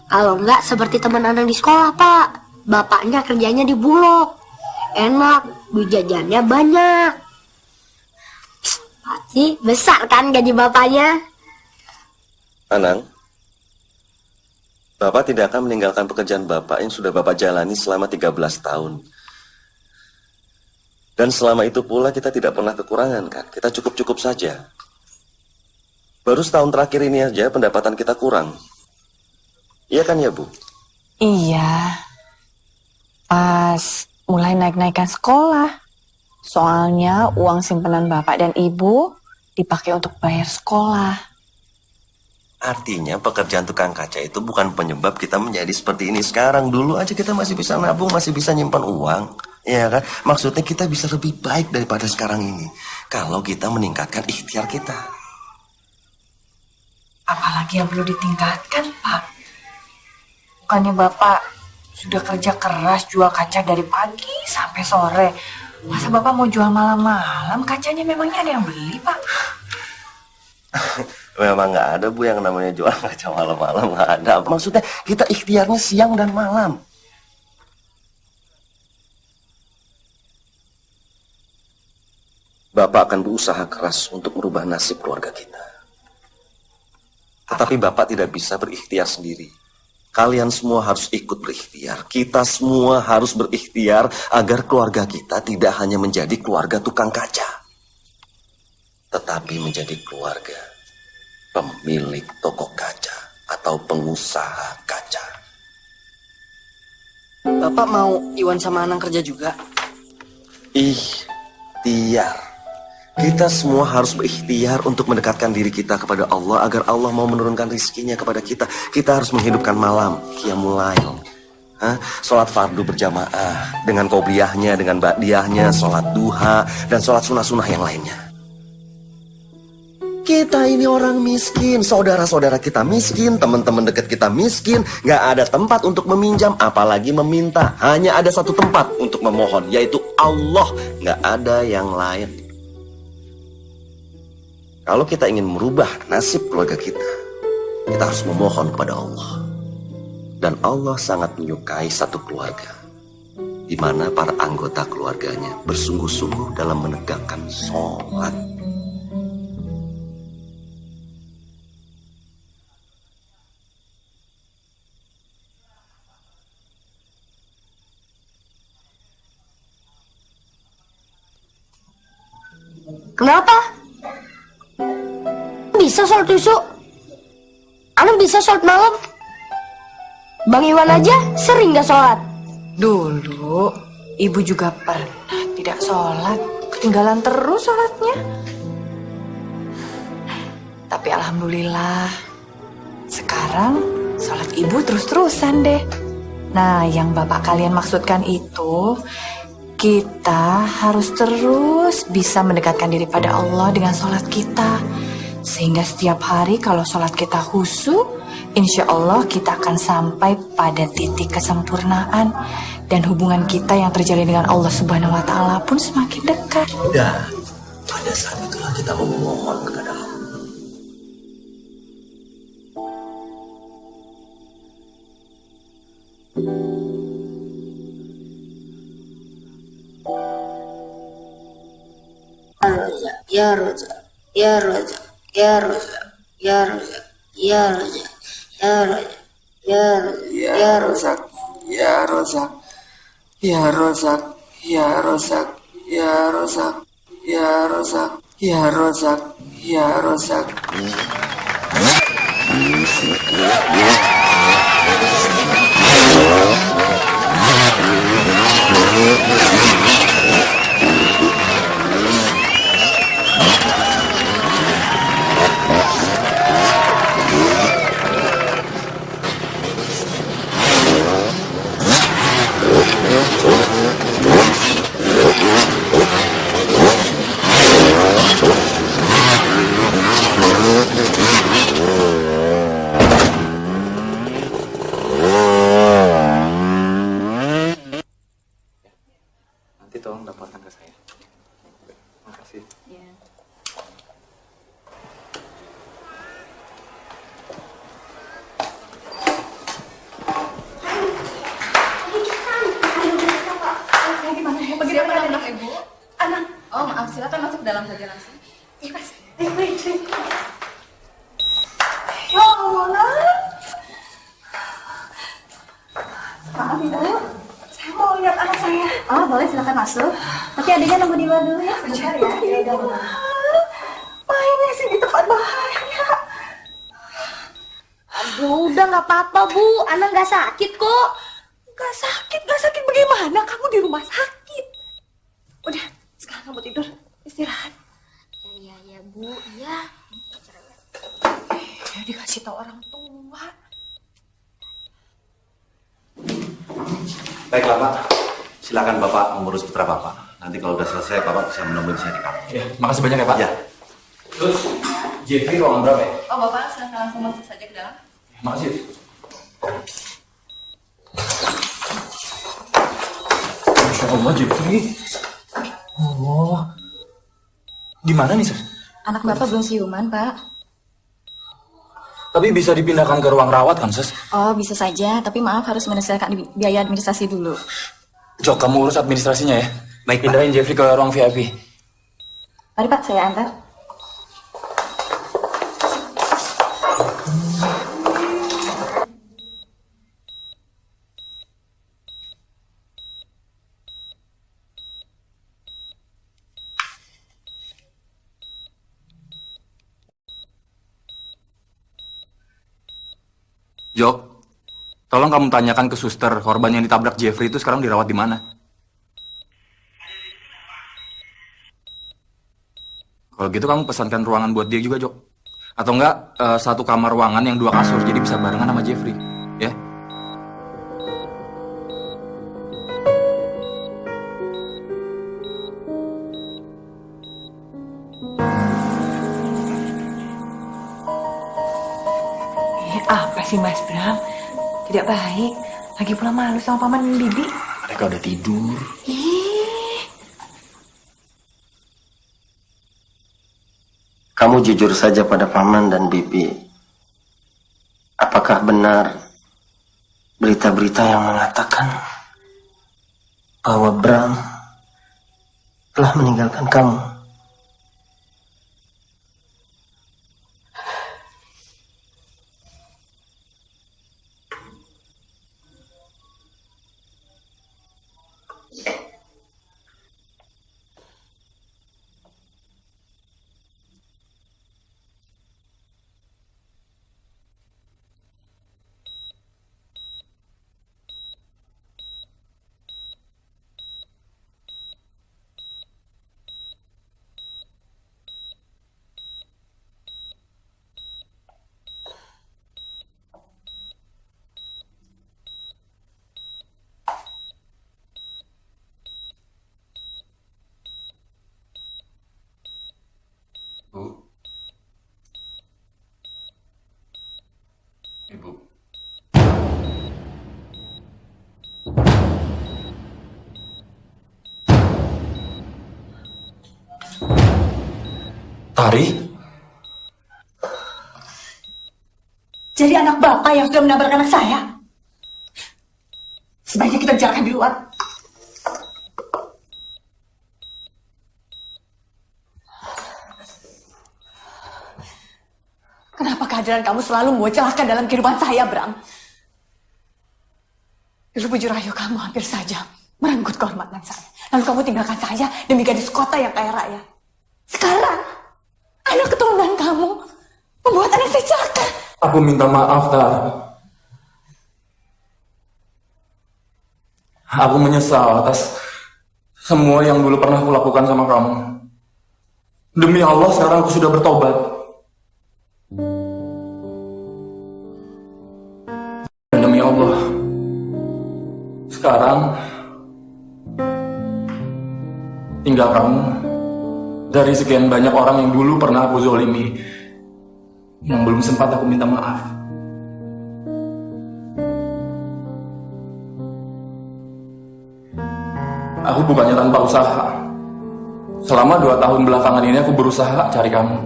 Kalau enggak seperti teman Anang di sekolah Pak. Bapaknya kerjanya di Bulog. Enak, duit jajannya banyak. Pasti besar kan gaji bapaknya? Anang, Bapak tidak akan meninggalkan pekerjaan Bapak yang sudah Bapak jalani selama 13 tahun. Dan selama itu pula kita tidak pernah kekurangan kan? Kita cukup-cukup saja. Baru setahun terakhir ini aja pendapatan kita kurang. Iya kan ya Bu? Iya. Pas mulai naik-naikan sekolah. Soalnya uang simpanan Bapak dan Ibu dipakai untuk bayar sekolah. Artinya pekerjaan tukang kaca itu bukan penyebab kita menjadi seperti ini sekarang. Dulu aja kita masih bisa nabung, masih bisa nyimpan uang. Ya kan? Maksudnya kita bisa lebih baik daripada sekarang ini. Kalau kita meningkatkan ikhtiar kita. Apalagi yang perlu ditingkatkan, Pak. Bukannya Bapak sudah kerja keras jual kaca dari pagi sampai sore. Masa Bapak mau jual malam-malam? Kacanya memangnya ada yang beli, Pak? Memang nggak ada Bu yang namanya jual kaca malam-malam, nggak ada. Maksudnya kita ikhtiarnya siang dan malam. Bapak akan berusaha keras untuk merubah nasib keluarga kita. Tetapi Bapak tidak bisa berikhtiar sendiri. Kalian semua harus ikut berikhtiar. Kita semua harus berikhtiar agar keluarga kita tidak hanya menjadi keluarga tukang kaca, tetapi menjadi keluarga pemilik toko kaca atau pengusaha kaca. Bapak mau Iwan sama Anang kerja juga? Ikhtiar. Kita semua harus berikhtiar untuk mendekatkan diri kita kepada Allah agar Allah mau menurunkan rizkinya kepada kita. Kita harus menghidupkan malam, qiyamul lail. Sholat fardu berjamaah dengan qobliyahnya, dengan ba'diyahnya, sholat duha, dan sholat sunnah-sunnah yang lainnya. Kita ini orang miskin, saudara-saudara kita miskin, teman-teman dekat kita miskin, nggak ada tempat untuk meminjam, apalagi meminta. Hanya ada satu tempat untuk memohon, yaitu Allah. Nggak ada yang lain. Kalau kita ingin merubah nasib keluarga kita harus memohon kepada Allah. Dan Allah sangat menyukai satu keluarga, di mana para anggota keluarganya bersungguh-sungguh dalam menegakkan sholat. Kenapa? Bisa sholat isu? Ana bisa sholat malam? Bang Iwan aja sering gak sholat. Dulu, ibu juga pernah tidak sholat. Ketinggalan terus sholatnya. Tapi alhamdulillah, sekarang sholat ibu terus-terusan deh. Nah, yang bapak kalian maksudkan itu, kita harus terus bisa mendekatkan diri pada Allah dengan sholat kita. Sehingga setiap hari kalau sholat kita khusyuk, insya Allah kita akan sampai pada titik kesempurnaan. Dan hubungan kita yang terjalin dengan Allah Subhanahu wa Ta'ala pun semakin dekat. Dan pada saat itulah kita memohon kepada Allah. Ya Raja, ya Raja, ya Raja, ya Raja, ya Raja, ya Raja, ya Raja, ya Raja, ya Raja, ya Raja, ya Raja, ya Raja, ya Raja, ya Raja, ya Nanti tolong laporkan ke saya. Makasih. Ya. Gimana ya? Bagaimana anak ibu? Anak. Oh maaf, silakan masuk ke dalam saja langsung. Iya mas. Baik. Ya Allah. Maaf ibu, saya mau lihat anak saya. Oh boleh, silakan masuk. Tapi adiknya nunggu di luar dulu ya, sebentar ya. Ya udah. Mainnya sih di tempat bahaya. Aduh, udah nggak apa-apa Bu, Ana nggak sakit kok. Gak sakit bagaimana? Kamu di rumah sakit. Udah, sekarang kamu tidur, istirahat. Ya Bu, ya. Dikasih tahu orang tua. Baiklah Pak, silakan Bapak mengurus putra Bapak. Nanti kalau udah selesai Bapak bisa menunggu di sini di kamar. Ya, makasih banyak ya Pak. Ya. Terus, Jeffrey ruangan berapa ya? Oh Bapak, silakan langsung masuk saja ke dalam. Makasih. Masya Allah, Jeffrey. Allah. Gimana nih, Sir? Anak bapak belum siuman, Pak. Tapi bisa dipindahkan ke ruang rawat kan, Sus? Oh, bisa saja. Tapi maaf harus menyelesaikan biaya administrasi dulu. Jok, kamu urus administrasinya ya. Baik, pindahin Jeffrey ke ruang VIP. Mari Pak, saya antar. Jok, tolong kamu tanyakan ke suster korban yang ditabrak Jeffrey itu sekarang dirawat di mana. Kalau gitu kamu pesankan ruangan buat dia juga, Jok. Atau enggak, satu kamar ruangan yang 2 kasur, jadi bisa barengan sama Jeffrey. Ya? Apa sih Mas Bram? Tidak baik. Lagi pula malu sama paman dan bibi. Mereka udah tidur. Kamu jujur saja pada paman dan bibi. Apakah benar berita-berita yang mengatakan bahwa Bram telah meninggalkan kamu? Ibu. Tari? Jadi anak bapak yang sudah menabrak anak saya. Sebaiknya kita bicarakan di luar. Kenapa kehadiran kamu selalu membawa celaka dalam kehidupan saya, Bram? Dulu bujur rayu kamu hampir saja merenggut kehormatan saya. Lalu kamu tinggalkan saya demi gadis kota yang kaya raya. Sekarang, anak keturunan kamu membuat anak saya celaka. Aku minta maaf, Tar. Aku menyesal atas semua yang dulu pernah aku lakukan sama kamu. Demi Allah, sekarang aku sudah bertobat. Dan demi Allah, sekarang tinggal kamu dari sekian banyak orang yang dulu pernah aku zolimi, yang belum sempat aku minta maaf. Aku bukannya tanpa usaha. Selama 2 tahun belakangan ini aku berusaha cari kamu.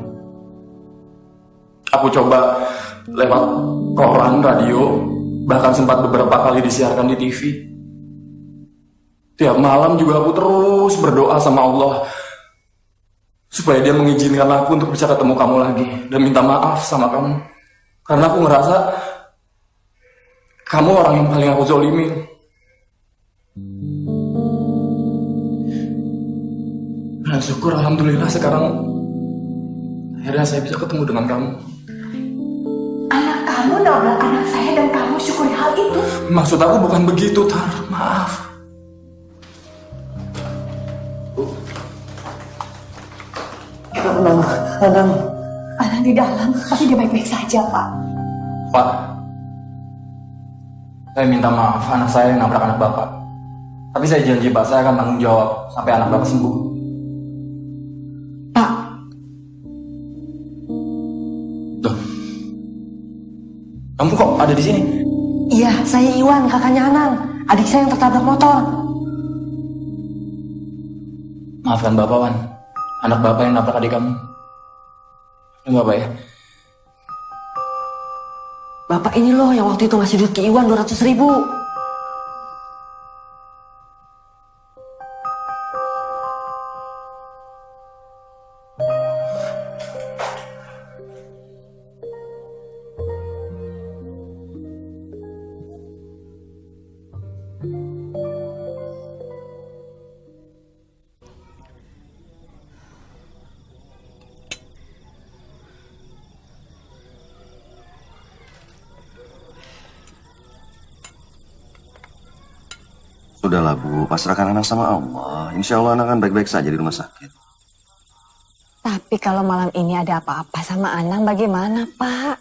Aku coba lewat koran, radio, bahkan sempat beberapa kali disiarkan di TV. Tiap malam juga aku terus berdoa sama Allah supaya dia mengizinkan aku untuk bisa ketemu kamu lagi dan minta maaf sama kamu. Karena aku ngerasa kamu orang yang paling aku zolimin. Dan syukur alhamdulillah sekarang akhirnya saya bisa ketemu dengan kamu. Anak kamu nabrak anak saya dan kamu syukuri hal itu. Maksud aku bukan begitu, Tar. Maaf. Anang di dalam, tapi dia baik-baik saja, Pak. Pak, saya minta maaf anak saya yang nabrak anak Bapak. Tapi saya janji, Pak, saya akan tanggung jawab sampai anak Bapak sembuh. Pak. Loh. Kamu kok ada di sini? Iya, saya Iwan, kakaknya Anang. Adik saya yang tertabrak motor. Maafkan Bapak, Wan. Anak Bapak yang nabrak adik kamu. Ini Bapak ya. Bapak ini loh yang waktu itu ngasih duit ke Iwan 200.000. Sudahlah Bu, pasrahkan anak sama Allah. Insya Allah anak akan baik-baik saja di rumah sakit. Tapi kalau malam ini ada apa-apa sama Anang bagaimana, Pak?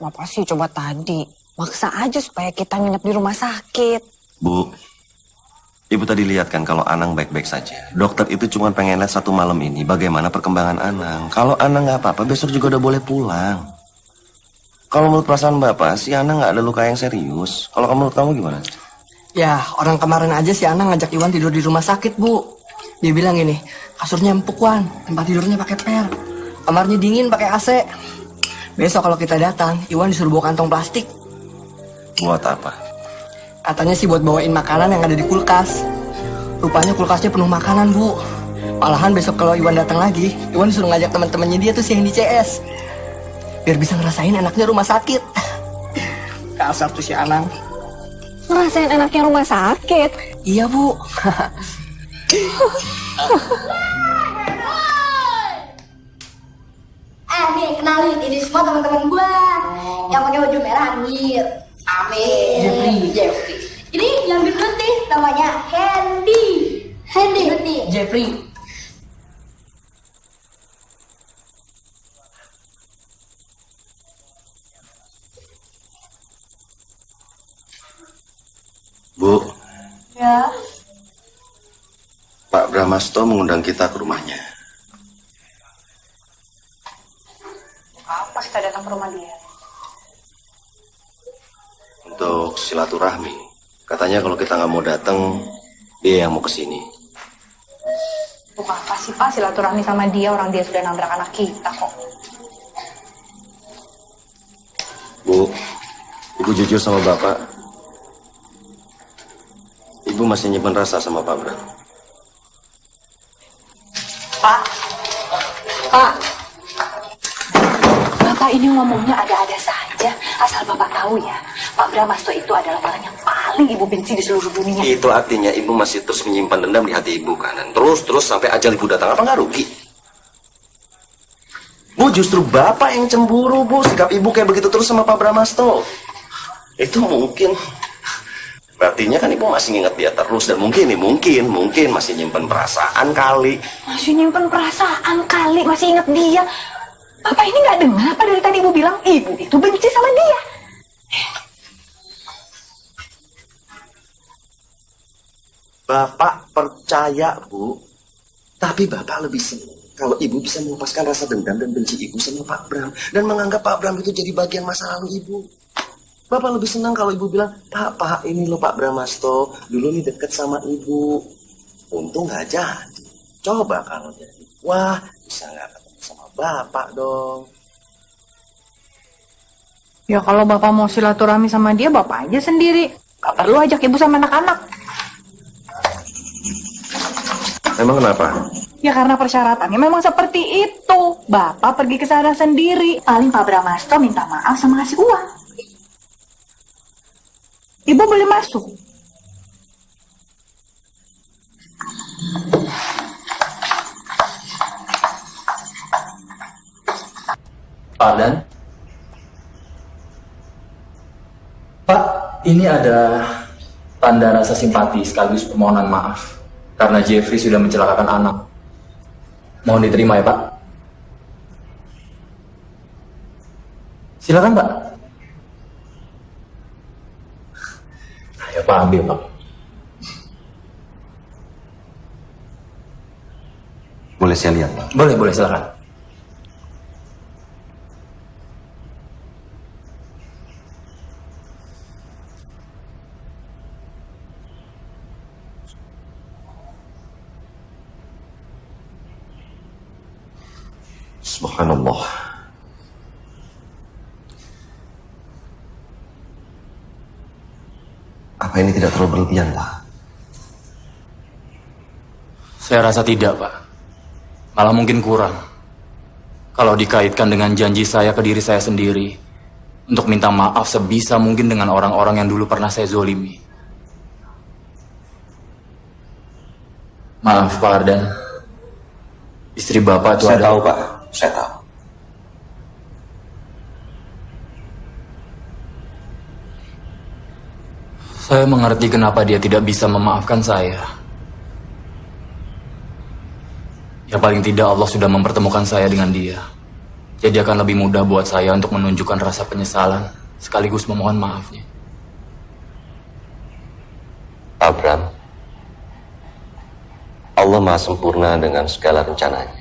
Bapak sih coba tadi maksa aja supaya kita nginep di rumah sakit. Bu, Ibu tadi lihat kan kalau Anang baik-baik saja. Dokter itu cuma pengen lihat 1 malam ini bagaimana perkembangan Anang. Kalau Anang nggak apa-apa, besok juga udah boleh pulang. Kalau menurut perasaan Bapak, si Ana nggak ada luka yang serius. Kalau menurut kamu gimana? Ya, orang kemarin aja si Ana ngajak Iwan tidur di rumah sakit, Bu. Dia bilang gini, kasurnya empuk, Wan. Tempat tidurnya pakai per. Kamarnya dingin pakai AC. Besok kalau kita datang, Iwan disuruh bawa kantong plastik. Buat apa? Katanya sih buat bawain makanan yang ada di kulkas. Rupanya kulkasnya penuh makanan, Bu. Malahan besok kalau Iwan datang lagi, Iwan disuruh ngajak teman-temannya dia tuh si yang di CS. Biar bisa ngerasain enaknya rumah sakit. Kasar tuh si Anang. Ngerasain enaknya rumah sakit? Iya, Bu. Nih, kenalin, ini semua teman-teman gue yang pakai baju merah, Amir. Jeffrey. Ini yang gendut nih, namanya Hendy. Jeffrey. Bu, Ya. Pak Brahmasto mengundang kita ke rumahnya. Apa kita datang ke rumah dia? Untuk silaturahmi. Katanya kalau kita nggak mau datang, dia yang mau kesini. Bukan apa sih Pak, silaturahmi sama dia, orang dia sudah nabrak anak kita kok. Bu, Ibu jujur sama Bapak. Ibu masih nyimpen rasa sama Pak Bram. Pak. Bapak ini ngomongnya ada-ada saja. Asal Bapak tahu ya, Pak Brahmasto itu adalah orang yang paling Ibu benci di seluruh dunia. Itu artinya Ibu masih terus menyimpan dendam di hati Ibu kan? Dan terus sampai ajal Ibu datang. Apa nggak rugi? Bu, justru Bapak yang cemburu, Bu. Sikap Ibu kayak begitu terus sama Pak Brahmasto. Itu mungkin. Artinya kan Ibu masih nginget dia terus. Dan mungkin masih nyimpen perasaan kali. Masih nyimpen perasaan kali, masih inget dia. Bapak ini nggak dengar apa dari tadi Ibu bilang Ibu itu benci sama dia. Bapak percaya, Bu. Tapi Bapak lebih senang kalau Ibu bisa melepaskan rasa dendam dan benci Ibu sama Pak Bram. Dan menganggap Pak Bram itu jadi bagian masa lalu Ibu. Bapak lebih senang kalau Ibu bilang, Pak, ini loh Pak Brahmasto. Dulu nih deket sama Ibu. Untung nggak jadi. Coba kalau jadi. Wah, bisa nggak ketemu sama Bapak dong. Ya kalau Bapak mau silaturahmi sama dia, Bapak aja sendiri. Gak perlu ajak Ibu sama anak-anak. Emang kenapa? Ya karena persyaratannya memang seperti itu. Bapak pergi ke sana sendiri. Paling Pak Brahmasto minta maaf sama ngasih uang. Ibu boleh masuk. Pak Dan? Pak, ini ada tanda rasa simpati sekaligus permohonan maaf karena Jeffrey sudah mencelakakan anak. Mohon diterima ya Pak. Silakan Pak. Ya Pak, ambil Pak. Boleh saya lihat, Pak? Boleh, silakan. Subhanallah. Apa ini tidak terlalu berlebihan, Pak? Saya rasa tidak, Pak. Malah mungkin kurang. Kalau dikaitkan dengan janji saya ke diri saya sendiri untuk minta maaf sebisa mungkin dengan orang-orang yang dulu pernah saya zolimi. Maaf, Pak Ardan. Istri Bapak itu Saya tahu, Pak. Saya tahu. Saya mengerti kenapa dia tidak bisa memaafkan saya. Ya paling tidak Allah sudah mempertemukan saya dengan dia. Jadi akan lebih mudah buat saya untuk menunjukkan rasa penyesalan sekaligus memohon maafnya. Abraham, Allah Maha Sempurna dengan segala rencananya.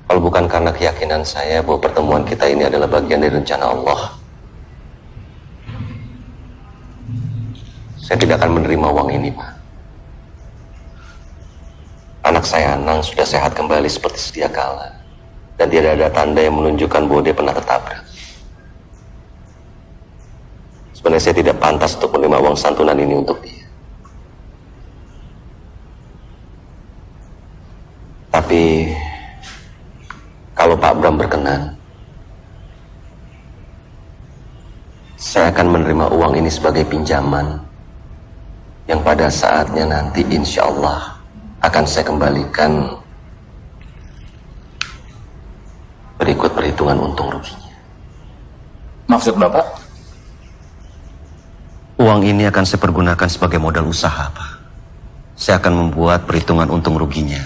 Kalau bukan karena keyakinan saya bahwa pertemuan kita ini adalah bagian dari rencana Allah, saya tidak akan menerima uang ini, Pak. Anak saya Anang sudah sehat kembali seperti sedia kala, dan tidak ada tanda yang menunjukkan bahwa dia pernah tertabrak. Sebenarnya saya tidak pantas untuk menerima uang santunan ini untuk dia. Tapi kalau Pak Bram berkenan, saya akan menerima uang ini sebagai pinjaman yang pada saatnya nanti insya Allah akan saya kembalikan berikut perhitungan untung ruginya. Maksud Bapak? Uang ini akan saya pergunakan sebagai modal usaha, Pak. Saya akan membuat perhitungan untung ruginya,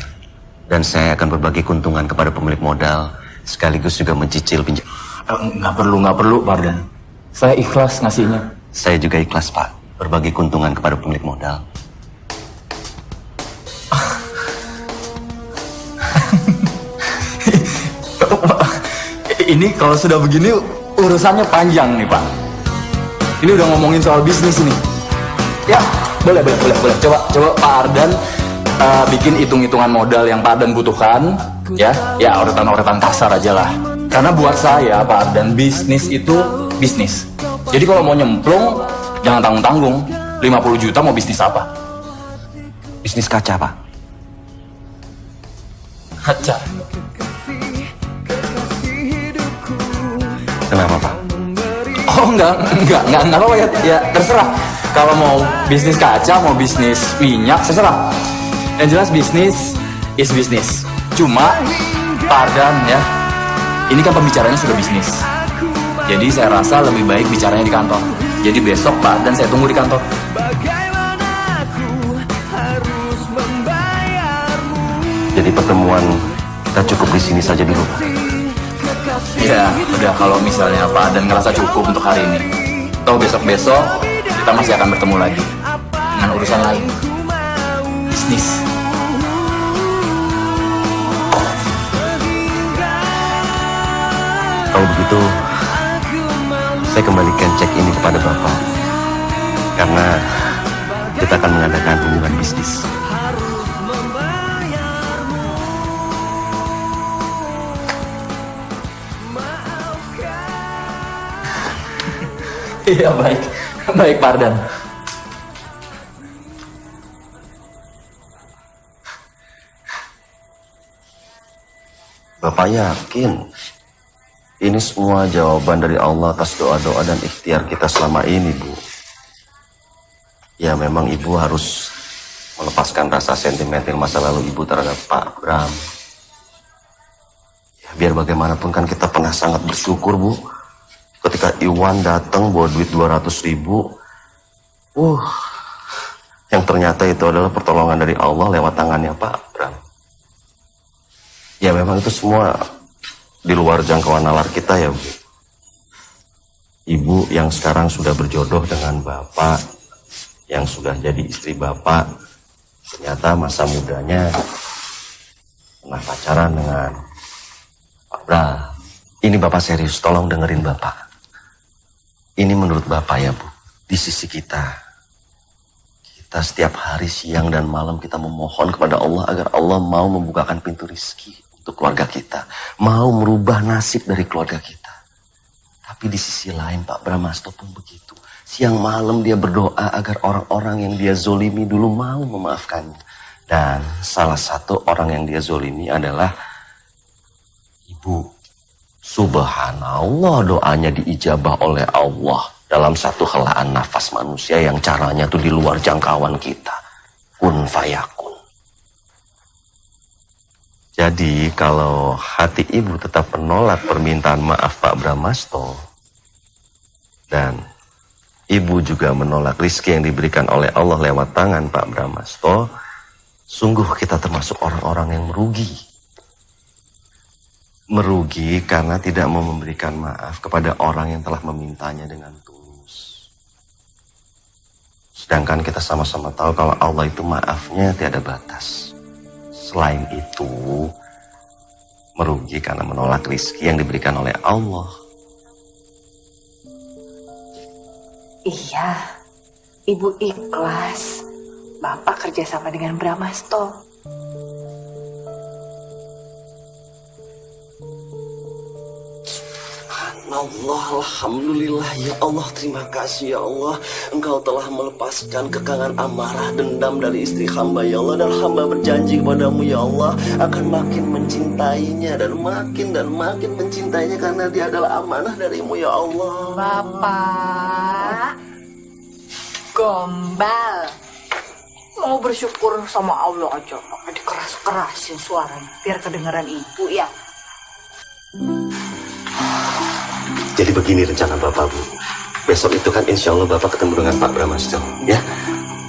dan saya akan berbagi keuntungan kepada pemilik modal, sekaligus juga mencicil pinjam. Nggak perlu, Pak Ardan. Saya ikhlas ngasihnya. Saya juga ikhlas, Pak, berbagi keuntungan kepada pemilik modal. Ini kalau sudah begini urusannya panjang nih, Pak. Ini udah ngomongin soal bisnis ini. Ya, boleh. Coba Pak Ardan bikin hitung-hitungan modal yang Pak Ardan butuhkan, ya urutan-urutan kasar aja lah. Karena buat saya Pak Ardan, bisnis itu bisnis. Jadi kalau mau nyemplung jangan tanggung-tanggung. 50 juta mau bisnis apa? Bisnis kaca, Pak. Kaca. Kenapa, Pak? Oh enggak apa-apa ya terserah. Kalau mau bisnis kaca, mau bisnis minyak, terserah. Yang jelas bisnis is bisnis. Cuma Pak Ardan ya, ini kan pembicaranya sudah bisnis. Jadi saya rasa lebih baik bicaranya di kantor. Jadi besok Pak Ardan saya tunggu di kantor. Jadi pertemuan kita cukup di sini saja dulu, Pak. Ya udah, kalau misalnya Pak Ardan ngerasa cukup untuk hari ini, toh besok-besok kita masih akan bertemu lagi dengan urusan lain, bisnis. Kalau begitu, saya kembalikan cek ini kepada Bapak, karena kita akan mengadakan hubungan bisnis. Iya baik Pak Ardan. Bapak yakin ini semua jawaban dari Allah atas doa-doa dan ikhtiar kita selama ini, Bu? Ya memang Ibu harus melepaskan rasa sentimental masa lalu Ibu terhadap Pak Bram. Ya, biar bagaimanapun kan kita pernah sangat bersyukur, Bu, ketika Iwan datang bawa duit 200.000, yang ternyata itu adalah pertolongan dari Allah lewat tangannya Pak Bram. Ya memang itu semua di luar jangkauan nalar kita ya, Bu. Ibu yang sekarang sudah berjodoh dengan Bapak, yang sudah jadi istri Bapak, ternyata masa mudanya pernah pacaran dengan Pak Bram. Ini Bapak serius, tolong dengerin Bapak. Ini menurut Bapak ya, Bu, di sisi kita setiap hari siang dan malam kita memohon kepada Allah agar Allah mau membukakan pintu rizki untuk keluarga kita, mau merubah nasib dari keluarga kita. Tapi di sisi lain Pak Bramasto pun begitu. Siang malam dia berdoa agar orang-orang yang dia zolimi dulu mau memaafkannya. Dan salah satu orang yang dia zolimi adalah Ibu. Subhanallah, doanya diijabah oleh Allah dalam satu helaan nafas manusia yang caranya tuh di luar jangkauan kita. Kun fayakun. Jadi kalau hati Ibu tetap menolak permintaan maaf Pak Bramasto, dan Ibu juga menolak rizki yang diberikan oleh Allah lewat tangan Pak Bramasto, sungguh kita termasuk orang-orang yang merugi. Merugi karena tidak mau memberikan maaf kepada orang yang telah memintanya dengan tulus. Sedangkan kita sama-sama tahu kalau Allah itu maafnya tiada batas. Selain itu, merugi karena menolak rezeki yang diberikan oleh Allah. Iya, Ibu ikhlas. Bapak kerjasama dengan Brahmasto. Allah, alhamdulillah ya Allah, terima kasih ya Allah. Engkau telah melepaskan kekangan amarah dendam dari istri hamba ya Allah. Dan hamba berjanji kepadamu ya Allah akan makin mencintainya dan makin mencintainya karena dia adalah amanah darimu ya Allah. Bapak gombal, mau bersyukur sama Allah aja pakai dikeras-kerasin suaranya biar kedengaran ibu ya. Jadi begini rencana Bapak, Bu. Besok itu kan insya Allah Bapak ketemu dengan Pak Brahmasto, ya.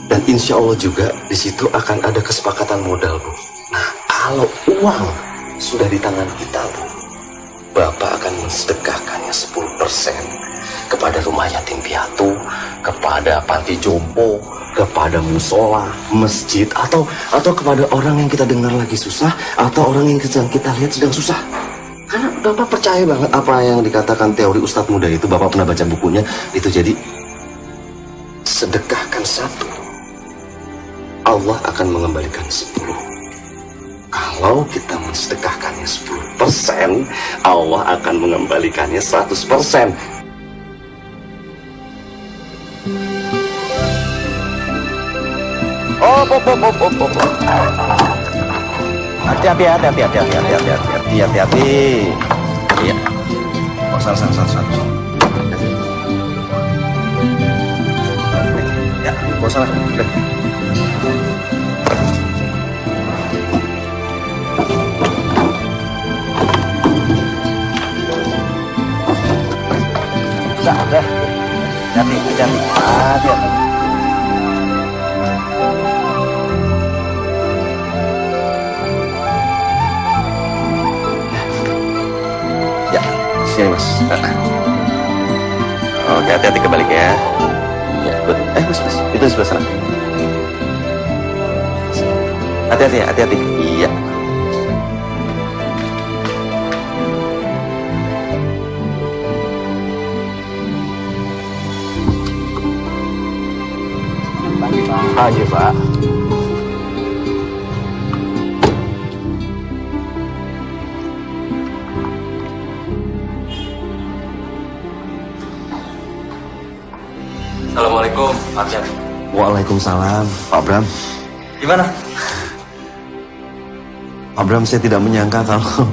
Dan insya Allah juga di situ akan ada kesepakatan modal, Bu. Nah, kalau uang sudah di tangan kita, Bu, Bapak akan mensedekahkannya 10% kepada rumah yatim piatu, kepada panti jompo, kepada musola, masjid, atau kepada orang yang kita dengar lagi susah, atau orang yang kita lihat sedang susah. Karena Bapak percaya banget apa yang dikatakan teori Ustadz muda itu. Bapak pernah baca bukunya itu. Jadi sedekahkan 1, Allah akan mengembalikan 10. Kalau kita mensedekahkannya 10%, Allah akan mengembalikannya 100%. Oh. Hati-hati. Iya. Oh, salah. Ya, salah. Udah. Udah. Hati-hati. Sini Mas. Oke, hati-hati kebalik ya. Iya, Mas. Itu sebelah sana. Hati-hati. Iya. Ayo, Pak. Assalamualaikum, Pak Arjan. Waalaikumsalam, Pak Bram. Gimana? Pak Bram, saya tidak menyangka kalau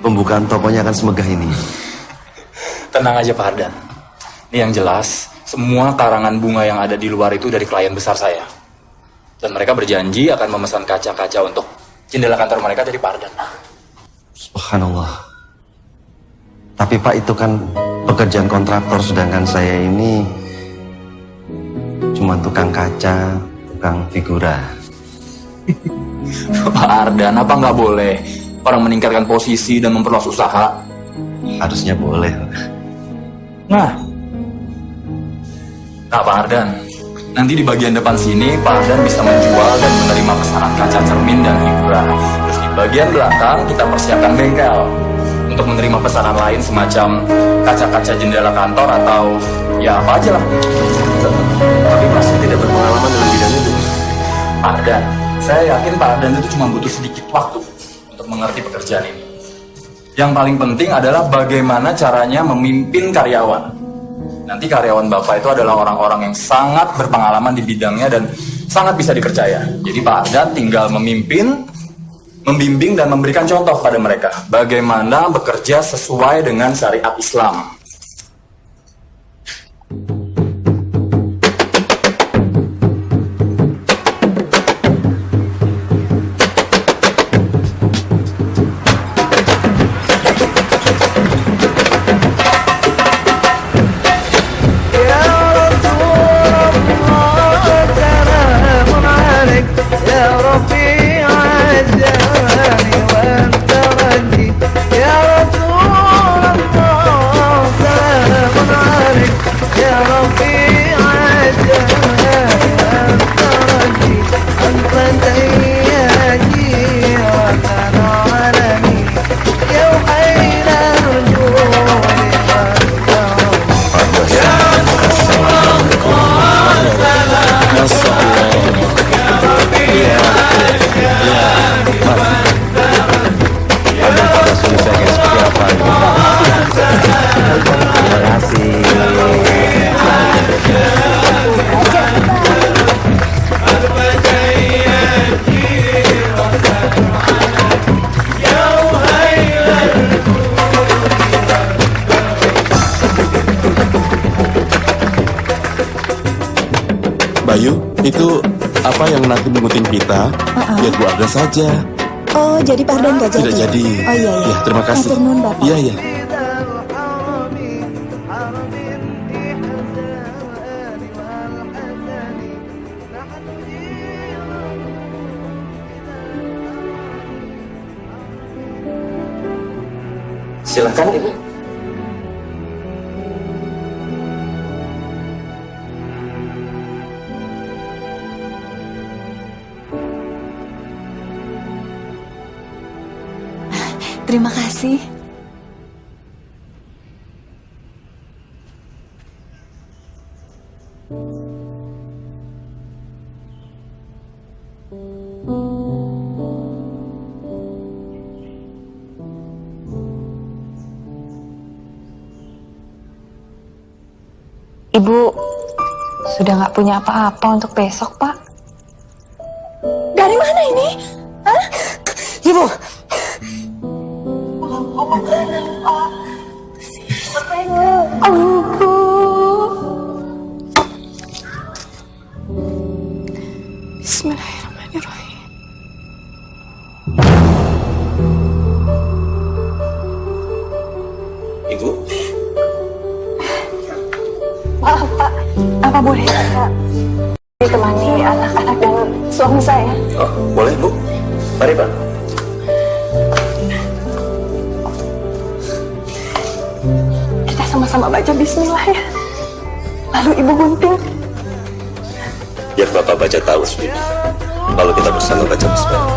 pembukaan tokonya akan semegah ini. Tenang aja Pak Ardan. Ini yang jelas, semua karangan bunga yang ada di luar itu dari klien besar saya. Dan mereka berjanji akan memesan kaca-kaca untuk jendela kantor mereka dari Pak Ardan. Subhanallah. Tapi Pak, itu kan pekerjaan kontraktor, sedangkan saya ini cuma tukang kaca, tukang figura. Pak Ardan, apa nggak boleh orang meningkatkan posisi dan memperluas usaha? Harusnya boleh. Nah Pak Ardan, nanti di bagian depan sini Pak Ardan bisa menjual dan menerima pesanan kaca cermin dan figura. Terus di bagian belakang kita persiapkan bengkel untuk menerima pesanan lain semacam kaca-kaca jendela kantor atau ya apa aja lah. Tapi pasti tidak berpengalaman dalam bidang itu. Pak Ardan, saya yakin Pak Ardan itu cuma butuh sedikit waktu untuk mengerti pekerjaan ini. Yang paling penting adalah bagaimana caranya memimpin karyawan. Nanti karyawan Bapak itu adalah orang-orang yang sangat berpengalaman di bidangnya dan sangat bisa dipercaya. Jadi Pak Ardan tinggal memimpin, membimbing dan memberikan contoh pada mereka bagaimana bekerja sesuai dengan syariat Islam. Bapak yang nanti mengunting pita, biar Bu Arda saja. Oh, jadi pardon gak jadi? Tidak jadi. Oh iya ya. Ya, terima kasih. Matur nuwun, Bapak. Iya, iya. Silakan Ibu. Terima kasih. Ibu sudah nggak punya apa-apa untuk besok, Pak. Dari mana ini? Hah? Ibu. Bismillahirrahmanirrahim. Ibu. Maaf, Pak. Apa boleh saya ditemani anak-anak dan suami saya? Oh, boleh Bu. Mari Pak. Kita sama-sama baca bismillah ya. Lalu Ibu gunting. Biar Bapak baca ta'awudz dulu. Lalu kita bersama baca bismillah.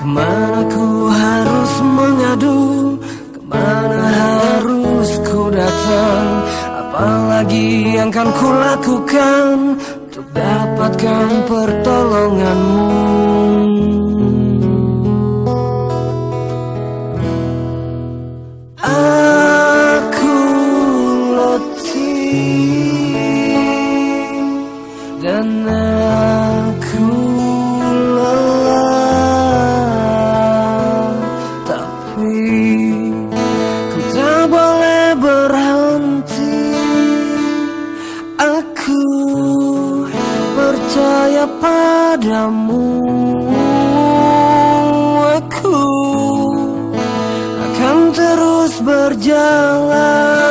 Kemana ku harus mengadu, kemana harus ku datang, apalagi yang kan ku lakukan untuk dapatkan pertolonganmu. Aku letih dan aku percaya padamu, aku akan terus berjalan.